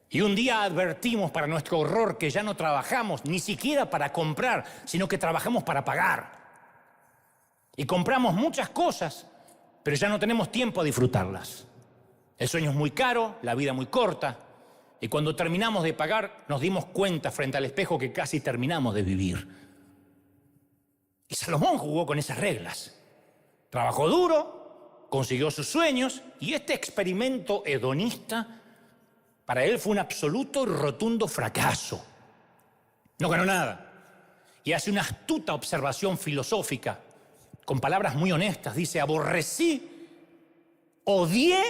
Y un día advertimos para nuestro horror que ya no trabajamos ni siquiera para comprar, sino que trabajamos para pagar. Y compramos muchas cosas, pero ya no tenemos tiempo a disfrutarlas. El sueño es muy caro, la vida muy corta, y cuando terminamos de pagar nos dimos cuenta frente al espejo que casi terminamos de vivir. Y Salomón jugó con esas reglas. Trabajó duro, consiguió sus sueños, y este experimento hedonista para él fue un absoluto y rotundo fracaso. No ganó nada. Y hace una astuta observación filosófica, con palabras muy honestas. Dice, aborrecí, odié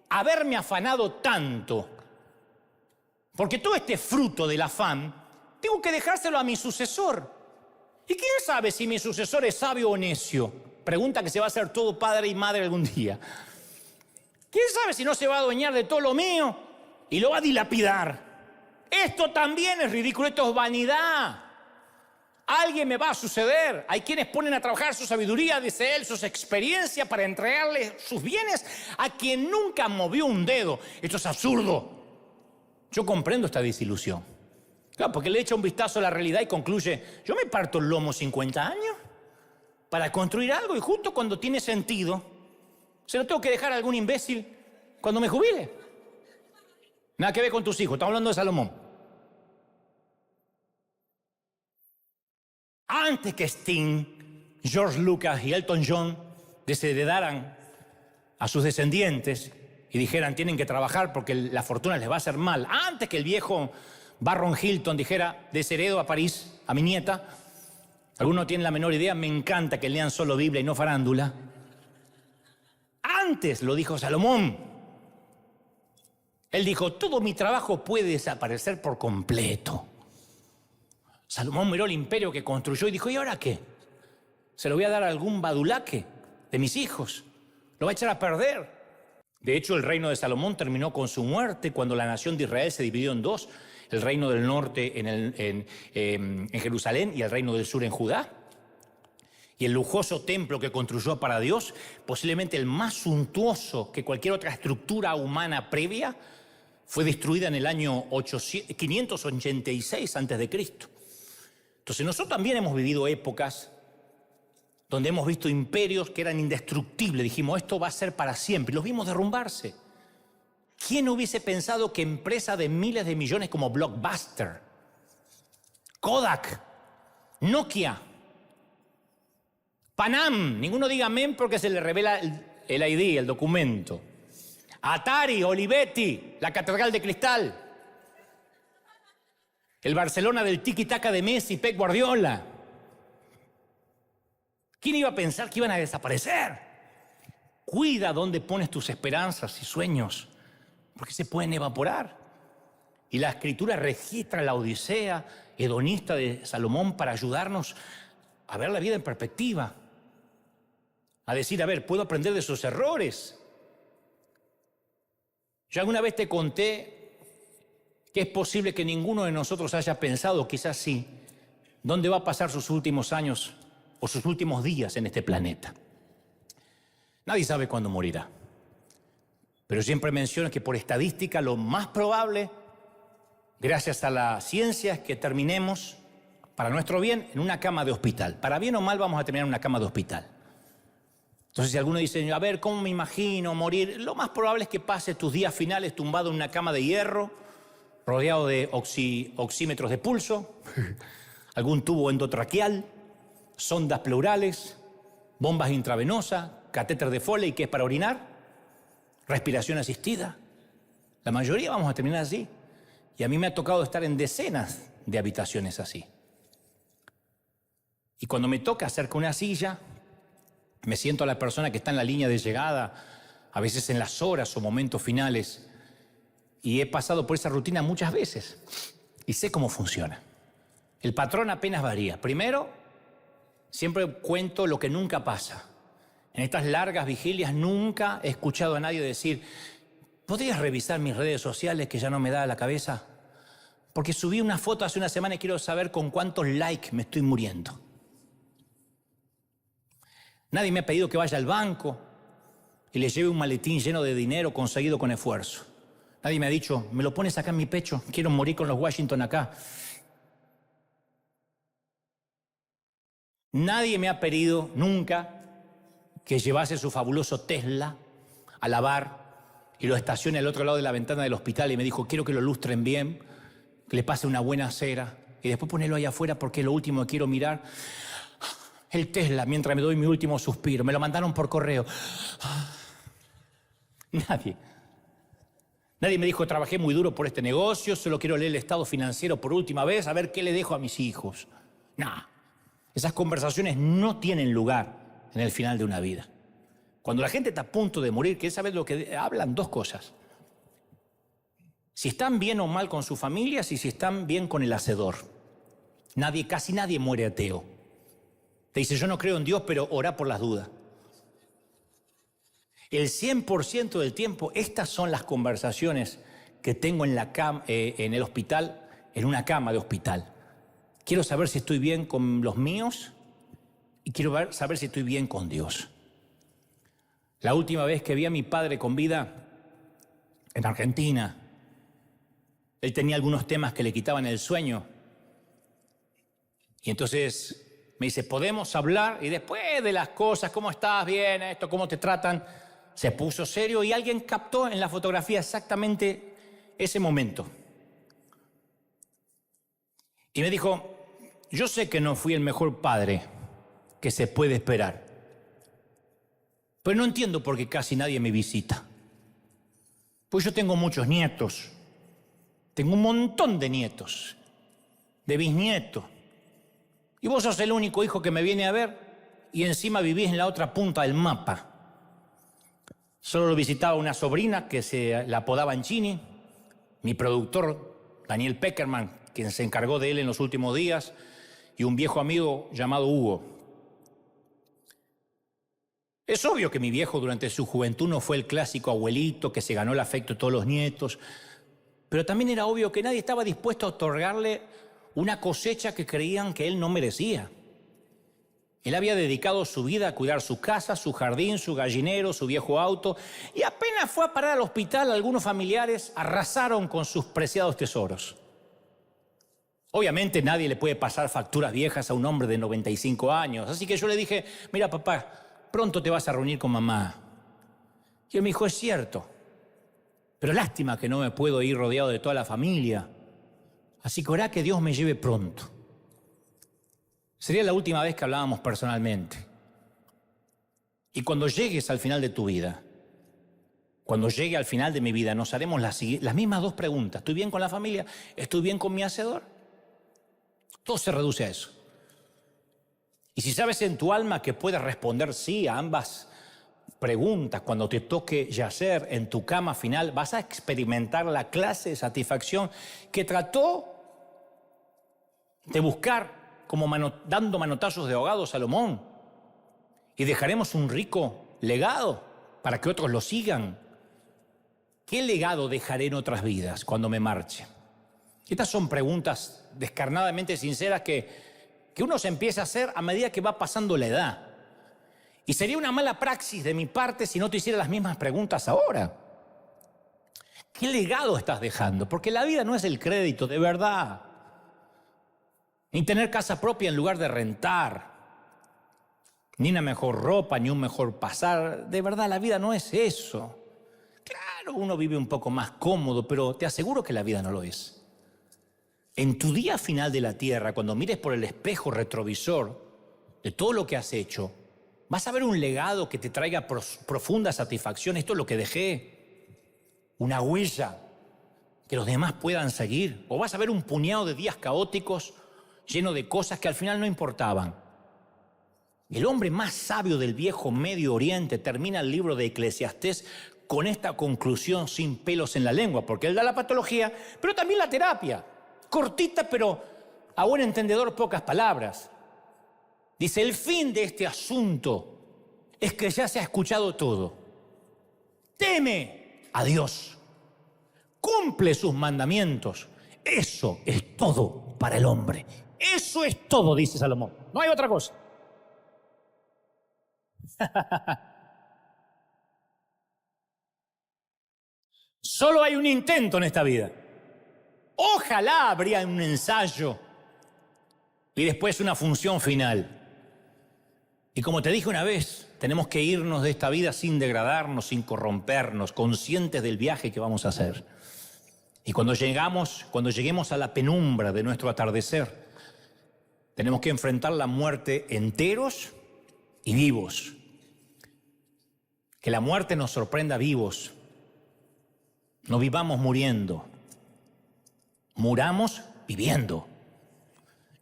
haberme afanado tanto. Porque todo este fruto del afán, tengo que dejárselo a mi sucesor. ¿Y quién sabe si mi sucesor es sabio o necio? Pregunta que se va a hacer todo padre y madre algún día. ¿Quién sabe si no se va a adueñar de todo lo mío y lo va a dilapidar? Esto también es ridículo, esto es vanidad. Alguien me va a suceder. Hay quienes ponen a trabajar su sabiduría, dice él, sus experiencias para entregarle sus bienes a quien nunca movió un dedo. Esto es absurdo. Yo comprendo esta desilusión. Claro, porque le echa un vistazo a la realidad y concluye, yo me parto el lomo 50 años para construir algo y justo cuando tiene sentido, se lo tengo que dejar a algún imbécil cuando me jubile. Nada que ver con tus hijos, estamos hablando de Salomón. Antes que Sting, George Lucas y Elton John desheredaran a sus descendientes y dijeran tienen que trabajar porque la fortuna les va a hacer mal, antes que el viejo Barron Hilton dijera desheredo a París, a mi nieta, algunos tienen la menor idea, me encanta que lean solo Biblia y no farándula. Antes lo dijo Salomón. Él dijo, todo mi trabajo puede desaparecer por completo. Salomón miró el imperio que construyó y dijo, ¿y ahora qué? ¿Se lo voy a dar a algún badulaque de mis hijos? ¿Lo va a echar a perder? De hecho, el reino de Salomón terminó con su muerte cuando la nación de Israel se dividió en dos. El reino del norte en Jerusalén y el reino del sur en Judá. Y el lujoso templo que construyó para Dios, posiblemente el más suntuoso que cualquier otra estructura humana previa, fue destruida en el año 586 a.C. Entonces nosotros también hemos vivido épocas donde hemos visto imperios que eran indestructibles. Dijimos, esto va a ser para siempre. Y los vimos derrumbarse. ¿Quién hubiese pensado que empresas de miles de millones como Blockbuster, Kodak, Nokia, Panam, ninguno diga amén porque se le revela el ID, el documento, Atari, Olivetti, la Catedral de Cristal, el Barcelona del tiki-taka de Messi, Pep Guardiola? ¿Quién iba a pensar que iban a desaparecer? Cuida dónde pones tus esperanzas y sueños, porque se pueden evaporar. Y la Escritura registra la odisea hedonista de Salomón para ayudarnos a ver la vida en perspectiva, a decir, a ver, puedo aprender de sus errores. Yo alguna vez te conté que es posible que ninguno de nosotros haya pensado, quizás sí, dónde va a pasar sus últimos años o sus últimos días en este planeta. Nadie sabe cuándo morirá. Pero siempre menciono que por estadística lo más probable, gracias a la ciencia, es que terminemos, para nuestro bien, en una cama de hospital. Para bien o mal vamos a terminar en una cama de hospital. Entonces si alguno dice, a ver, ¿cómo me imagino morir? Lo más probable es que pases tus días finales tumbado en una cama de hierro, rodeado de oxímetros de pulso, algún tubo endotraqueal, sondas pleurales, bombas intravenosas, catéter de Foley, que es para orinar, respiración asistida. La mayoría vamos a terminar así. Y a mí me ha tocado estar en decenas de habitaciones así. Y cuando me toca acercar una silla, me siento a la persona que está en la línea de llegada, a veces en las horas o momentos finales, y he pasado por esa rutina muchas veces y sé cómo funciona. El patrón apenas varía. Primero, siempre cuento lo que nunca pasa. En estas largas vigilias nunca he escuchado a nadie decir: ¿podrías revisar mis redes sociales que ya no me da la cabeza? Porque subí una foto hace una semana y quiero saber con cuántos likes me estoy muriendo. Nadie me ha pedido que vaya al banco y le lleve un maletín lleno de dinero conseguido con esfuerzo. Nadie me ha dicho: me lo pones acá en mi pecho, quiero morir con los Washington acá. Nadie me ha pedido nunca que llevase su fabuloso Tesla a lavar y lo estacione al otro lado de la ventana del hospital y me dijo: quiero que lo lustren bien, que le pase una buena cera y después ponerlo ahí afuera porque es lo último que quiero mirar. El Tesla, mientras me doy mi último suspiro. Me lo mandaron por correo. Nadie me dijo: trabajé muy duro por este negocio, solo quiero leer el estado financiero por última vez, a ver qué le dejo a mis hijos. No, esas conversaciones no tienen lugar en el final de una vida. Cuando la gente está a punto de morir, ¿qué sabes lo que hablan? Dos cosas: si están bien o mal con sus familias y si están bien con el hacedor. Casi nadie muere ateo. Te dice: yo no creo en Dios, pero orá por las dudas. El 100% del tiempo, estas son las conversaciones que tengo en el hospital, en una cama de hospital. Quiero saber si estoy bien con los míos y quiero saber si estoy bien con Dios. La última vez que vi a mi padre con vida en Argentina, él tenía algunos temas que le quitaban el sueño. Y entonces me dice: ¿podemos hablar? Y después de las cosas, ¿cómo estás? Bien, esto, ¿cómo te tratan? Se puso serio y alguien captó en la fotografía exactamente ese momento. Y me dijo: yo sé que no fui el mejor padre que se puede esperar, pero no entiendo por qué casi nadie me visita. Pues yo tengo muchos nietos, tengo un montón de nietos, de bisnietos, y vos sos el único hijo que me viene a ver y encima vivís en la otra punta del mapa. Solo lo visitaba una sobrina que se la apodaba Chini, mi productor Daniel Peckerman, quien se encargó de él en los últimos días, y un viejo amigo llamado Hugo. Es obvio que mi viejo durante su juventud no fue el clásico abuelito que se ganó el afecto de todos los nietos, pero también era obvio que nadie estaba dispuesto a otorgarle una cosecha que creían que él no merecía. Él había dedicado su vida a cuidar su casa, su jardín, su gallinero, su viejo auto, y apenas fue a parar al hospital, algunos familiares arrasaron con sus preciados tesoros. Obviamente nadie le puede pasar facturas viejas a un hombre de 95 años, así que yo le dije: mira, papá, pronto te vas a reunir con mamá. Y él me dijo: es cierto, pero lástima que no me puedo ir rodeado de toda la familia, así que orá que Dios me lleve pronto. Sería la última vez que hablábamos personalmente. Y cuando llegues al final de tu vida, cuando llegue al final de mi vida, nos haremos las mismas dos preguntas. ¿Estoy bien con la familia? ¿Estoy bien con mi hacedor? Todo se reduce a eso. Y si sabes en tu alma que puedes responder sí a ambas preguntas cuando te toque yacer en tu cama final, vas a experimentar la clase de satisfacción que trató de buscar dando manotazos de ahogado Salomón. Y dejaremos un rico legado para que otros lo sigan. ¿Qué legado dejaré en otras vidas cuando me marche? Estas son preguntas descarnadamente sinceras que uno se empieza a hacer a medida que va pasando la edad. Y sería una mala praxis de mi parte si no te hiciera las mismas preguntas ahora. ¿Qué legado estás dejando? Porque la vida no es el crédito, de verdad. Ni tener casa propia en lugar de rentar. Ni una mejor ropa, ni un mejor pasar. De verdad, la vida no es eso. Claro, uno vive un poco más cómodo, pero te aseguro que la vida no lo es. En tu día final de la tierra, cuando mires por el espejo retrovisor de todo lo que has hecho, vas a ver un legado que te traiga profunda satisfacción. Esto es lo que dejé. Una huella que los demás puedan seguir. O vas a ver un puñado de días caóticos lleno de cosas que al final no importaban. El hombre más sabio del viejo Medio Oriente termina el libro de Eclesiastés con esta conclusión sin pelos en la lengua, porque él da la patología, pero también la terapia. Cortita, pero a buen entendedor pocas palabras. Dice: el fin de este asunto es que ya se ha escuchado todo. Teme a Dios, cumple sus mandamientos. Eso es todo para el hombre. Eso es todo, dice Salomón. No hay otra cosa. Solo hay un intento en esta vida. Ojalá habría un ensayo y después una función final. Y como te dije una vez, tenemos que irnos de esta vida sin degradarnos, sin corrompernos, conscientes del viaje que vamos a hacer. Y cuando lleguemos a la penumbra de nuestro atardecer, tenemos que enfrentar la muerte enteros y vivos. Que la muerte nos sorprenda vivos. No vivamos muriendo, muramos viviendo.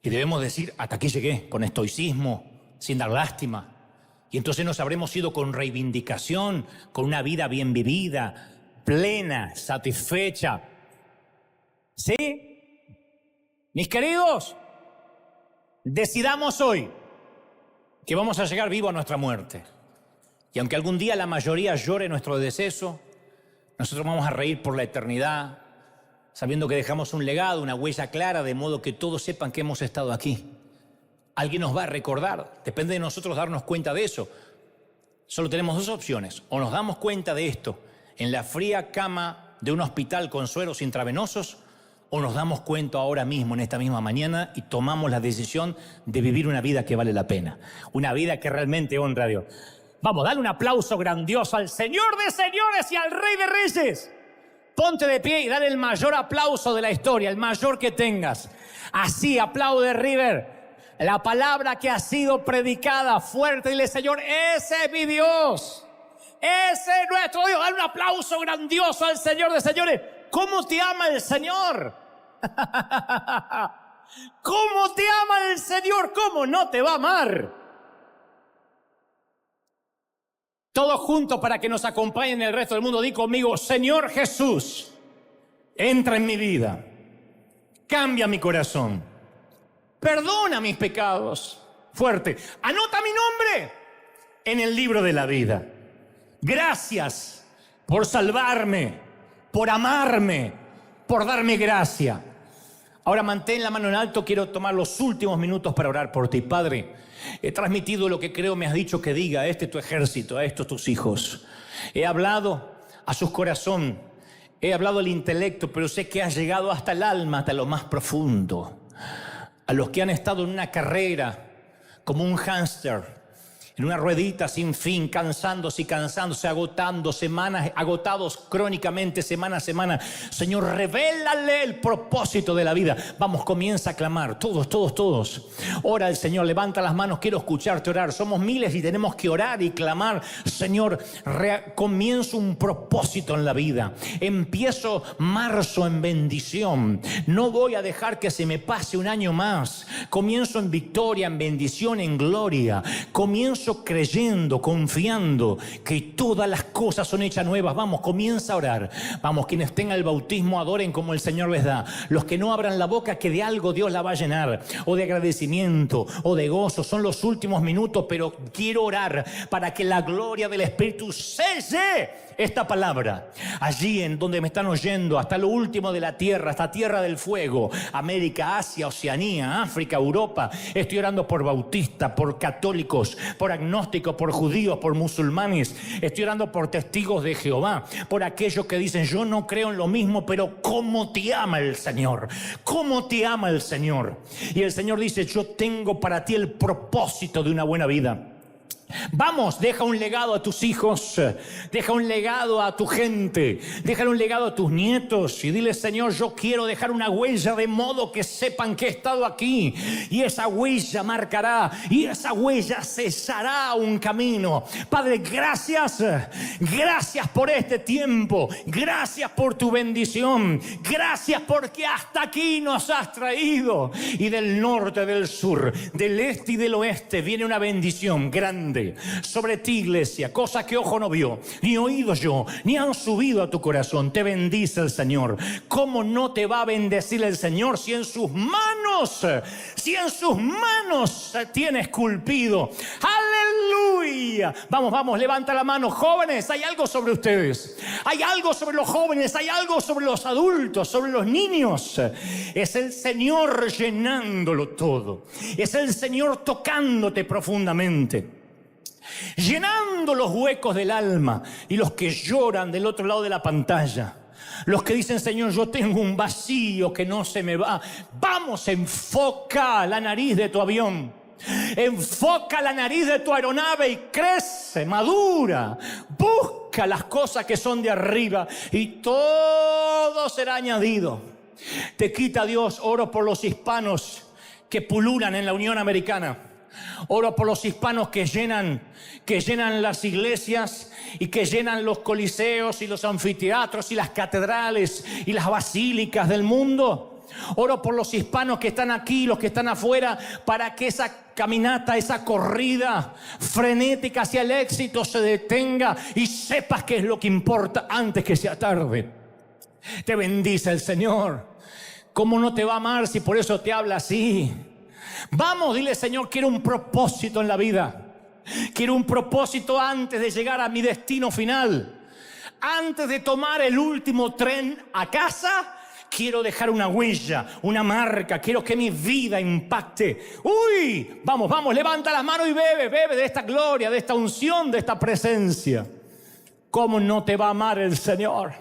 Y debemos decir, hasta aquí llegué, con estoicismo, sin dar lástima. Y entonces nos habremos ido con reivindicación, con una vida bien vivida, plena, satisfecha. ¿Sí? Mis queridos, decidamos hoy que vamos a llegar vivos a nuestra muerte. Y aunque algún día la mayoría llore nuestro deceso, nosotros vamos a reír por la eternidad, sabiendo que dejamos un legado, una huella clara, de modo que todos sepan que hemos estado aquí. Alguien nos va a recordar, depende de nosotros darnos cuenta de eso. Solo tenemos dos opciones: o nos damos cuenta de esto en la fría cama de un hospital con sueros intravenosos, o nos damos cuenta ahora mismo, en esta misma mañana, y tomamos la decisión de vivir una vida que vale la pena, una vida que realmente honra a Dios. Vamos, dale un aplauso grandioso al Señor de señores y al Rey de reyes. Ponte de pie y dale el mayor aplauso de la historia, el mayor que tengas. Así, aplaude, River. La palabra que ha sido predicada fuerte, dile: Señor, ese es mi Dios. Ese es nuestro Dios. Dale un aplauso grandioso al Señor de señores. ¿Cómo te ama el Señor? ¿Cómo te ama el Señor? ¿Cómo no te va a amar? Todos juntos para que nos acompañen el resto del mundo. Di conmigo: Señor Jesús, entra en mi vida, cambia mi corazón, perdona mis pecados. Fuerte, anota mi nombre en el libro de la vida. Gracias por salvarme, por amarme, por darme gracia. Ahora mantén la mano en alto. Quiero tomar los últimos minutos para orar por ti. Padre, he transmitido lo que creo me has dicho que diga a este tu ejército, a estos tus hijos. He hablado a su corazón, he hablado al intelecto, pero sé que has llegado hasta el alma, hasta lo más profundo. A los que han estado en una carrera como un hámster, en una ruedita sin fin, cansándose y cansándose, agotando semanas, agotados crónicamente, semana a semana. Señor, revélale el propósito de la vida. Vamos, comienza a clamar, todos. Ora al Señor, levanta las manos, quiero escucharte orar. Somos miles y tenemos que orar y clamar. Señor, comienzo un propósito en la vida. Empiezo marzo en bendición. No voy a dejar que se me pase un año más. Comienzo en victoria, en bendición, en gloria. Comienzo creyendo, confiando que todas las cosas son hechas nuevas. Vamos, comienza a orar. Vamos, quienes tengan el bautismo adoren como el Señor les da. Los que no abran la boca, que de algo Dios la va a llenar, o de agradecimiento o de gozo. Son los últimos minutos, pero quiero orar para que la gloria del Espíritu selle esta palabra allí en donde me están oyendo, hasta lo último de la tierra, hasta Tierra del Fuego, América, Asia, Oceanía, África, Europa. Estoy orando por bautistas, por católicos, por agnósticos, por judíos, por musulmanes. Estoy orando por testigos de Jehová, por aquellos que dicen: yo no creo en lo mismo, pero ¿cómo te ama el Señor? ¿Cómo te ama el Señor? Y el Señor dice: yo tengo para ti el propósito de una buena vida. Vamos, deja un legado a tus hijos, deja un legado a tu gente, déjale un legado a tus nietos y dile: Señor, yo quiero dejar una huella de modo que sepan que he estado aquí, y esa huella marcará y esa huella cesará un camino. Padre, gracias por este tiempo, gracias por tu bendición, gracias porque hasta aquí nos has traído, y del norte, del sur, del este y del oeste viene una bendición grande sobre ti, iglesia, cosa que ojo no vio, ni oído yo, ni han subido a tu corazón. Te bendice el Señor. ¿Cómo no te va a bendecir el Señor si en sus manos te tiene esculpido? ¡Aleluya! ¡Aleluya! Vamos, vamos, levanta la mano. Jóvenes, hay algo sobre ustedes. Hay algo sobre los jóvenes, hay algo sobre los adultos, sobre los niños. Es el Señor llenándolo todo. Es el Señor tocándote profundamente, llenando los huecos del alma. Y los que lloran del otro lado de la pantalla, los que dicen: Señor, yo tengo un vacío que no se me va. Vamos, enfoca la nariz de tu avión, enfoca la nariz de tu aeronave y crece, madura. Busca las cosas que son de arriba y todo será añadido. Te quita Dios. Oro por los hispanos que pululan en la Unión Americana. Oro por los hispanos que llenan las iglesias y que llenan los coliseos y los anfiteatros y las catedrales y las basílicas del mundo. Oro por los hispanos que están aquí, los que están afuera, para que esa caminata, esa corrida frenética hacia el éxito se detenga y sepas qué es lo que importa antes que sea tarde. Te bendice el Señor. ¿Cómo no te va a amar si por eso te habla así? Vamos, dile: Señor, quiero un propósito en la vida. Quiero un propósito antes de llegar a mi destino final. Antes de tomar el último tren a casa, quiero dejar una huella, una marca. Quiero que mi vida impacte. ¡Uy! Vamos, vamos, levanta las manos y bebe de esta gloria, de esta unción, de esta presencia. ¿Cómo no te va a amar el Señor?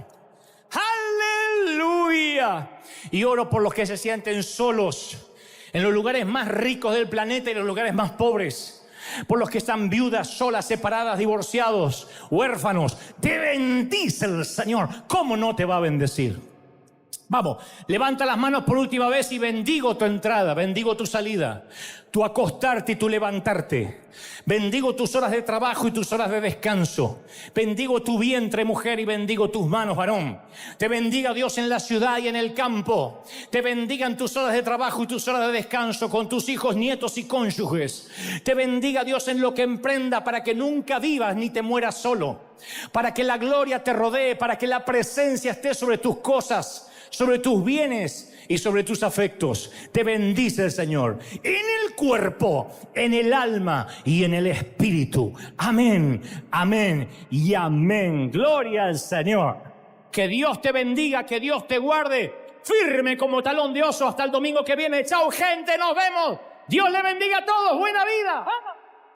¡Aleluya! Y oro por los que se sienten solos en los lugares más ricos del planeta y los lugares más pobres. Por los que están viudas, solas, separadas, divorciados, huérfanos. Te bendice el Señor. ¿Cómo no te va a bendecir? Vamos, levanta las manos por última vez y bendigo tu entrada, bendigo tu salida, tu acostarte y tu levantarte. Bendigo tus horas de trabajo y tus horas de descanso. Bendigo tu vientre, mujer, y bendigo tus manos, varón. Te bendiga Dios en la ciudad y en el campo. Te bendigan tus horas de trabajo y tus horas de descanso con tus hijos, nietos y cónyuges. Te bendiga Dios en lo que emprenda, para que nunca vivas ni te mueras solo. Para que la gloria te rodee, para que la presencia esté sobre tus cosas, sobre tus bienes y sobre tus afectos. Te bendice el Señor en el cuerpo, en el alma y en el espíritu. Amén, amén y amén. Gloria al Señor. Que Dios te bendiga, que Dios te guarde firme como talón de oso hasta el domingo que viene. Chao, gente, nos vemos. Dios le bendiga a todos. Buena vida.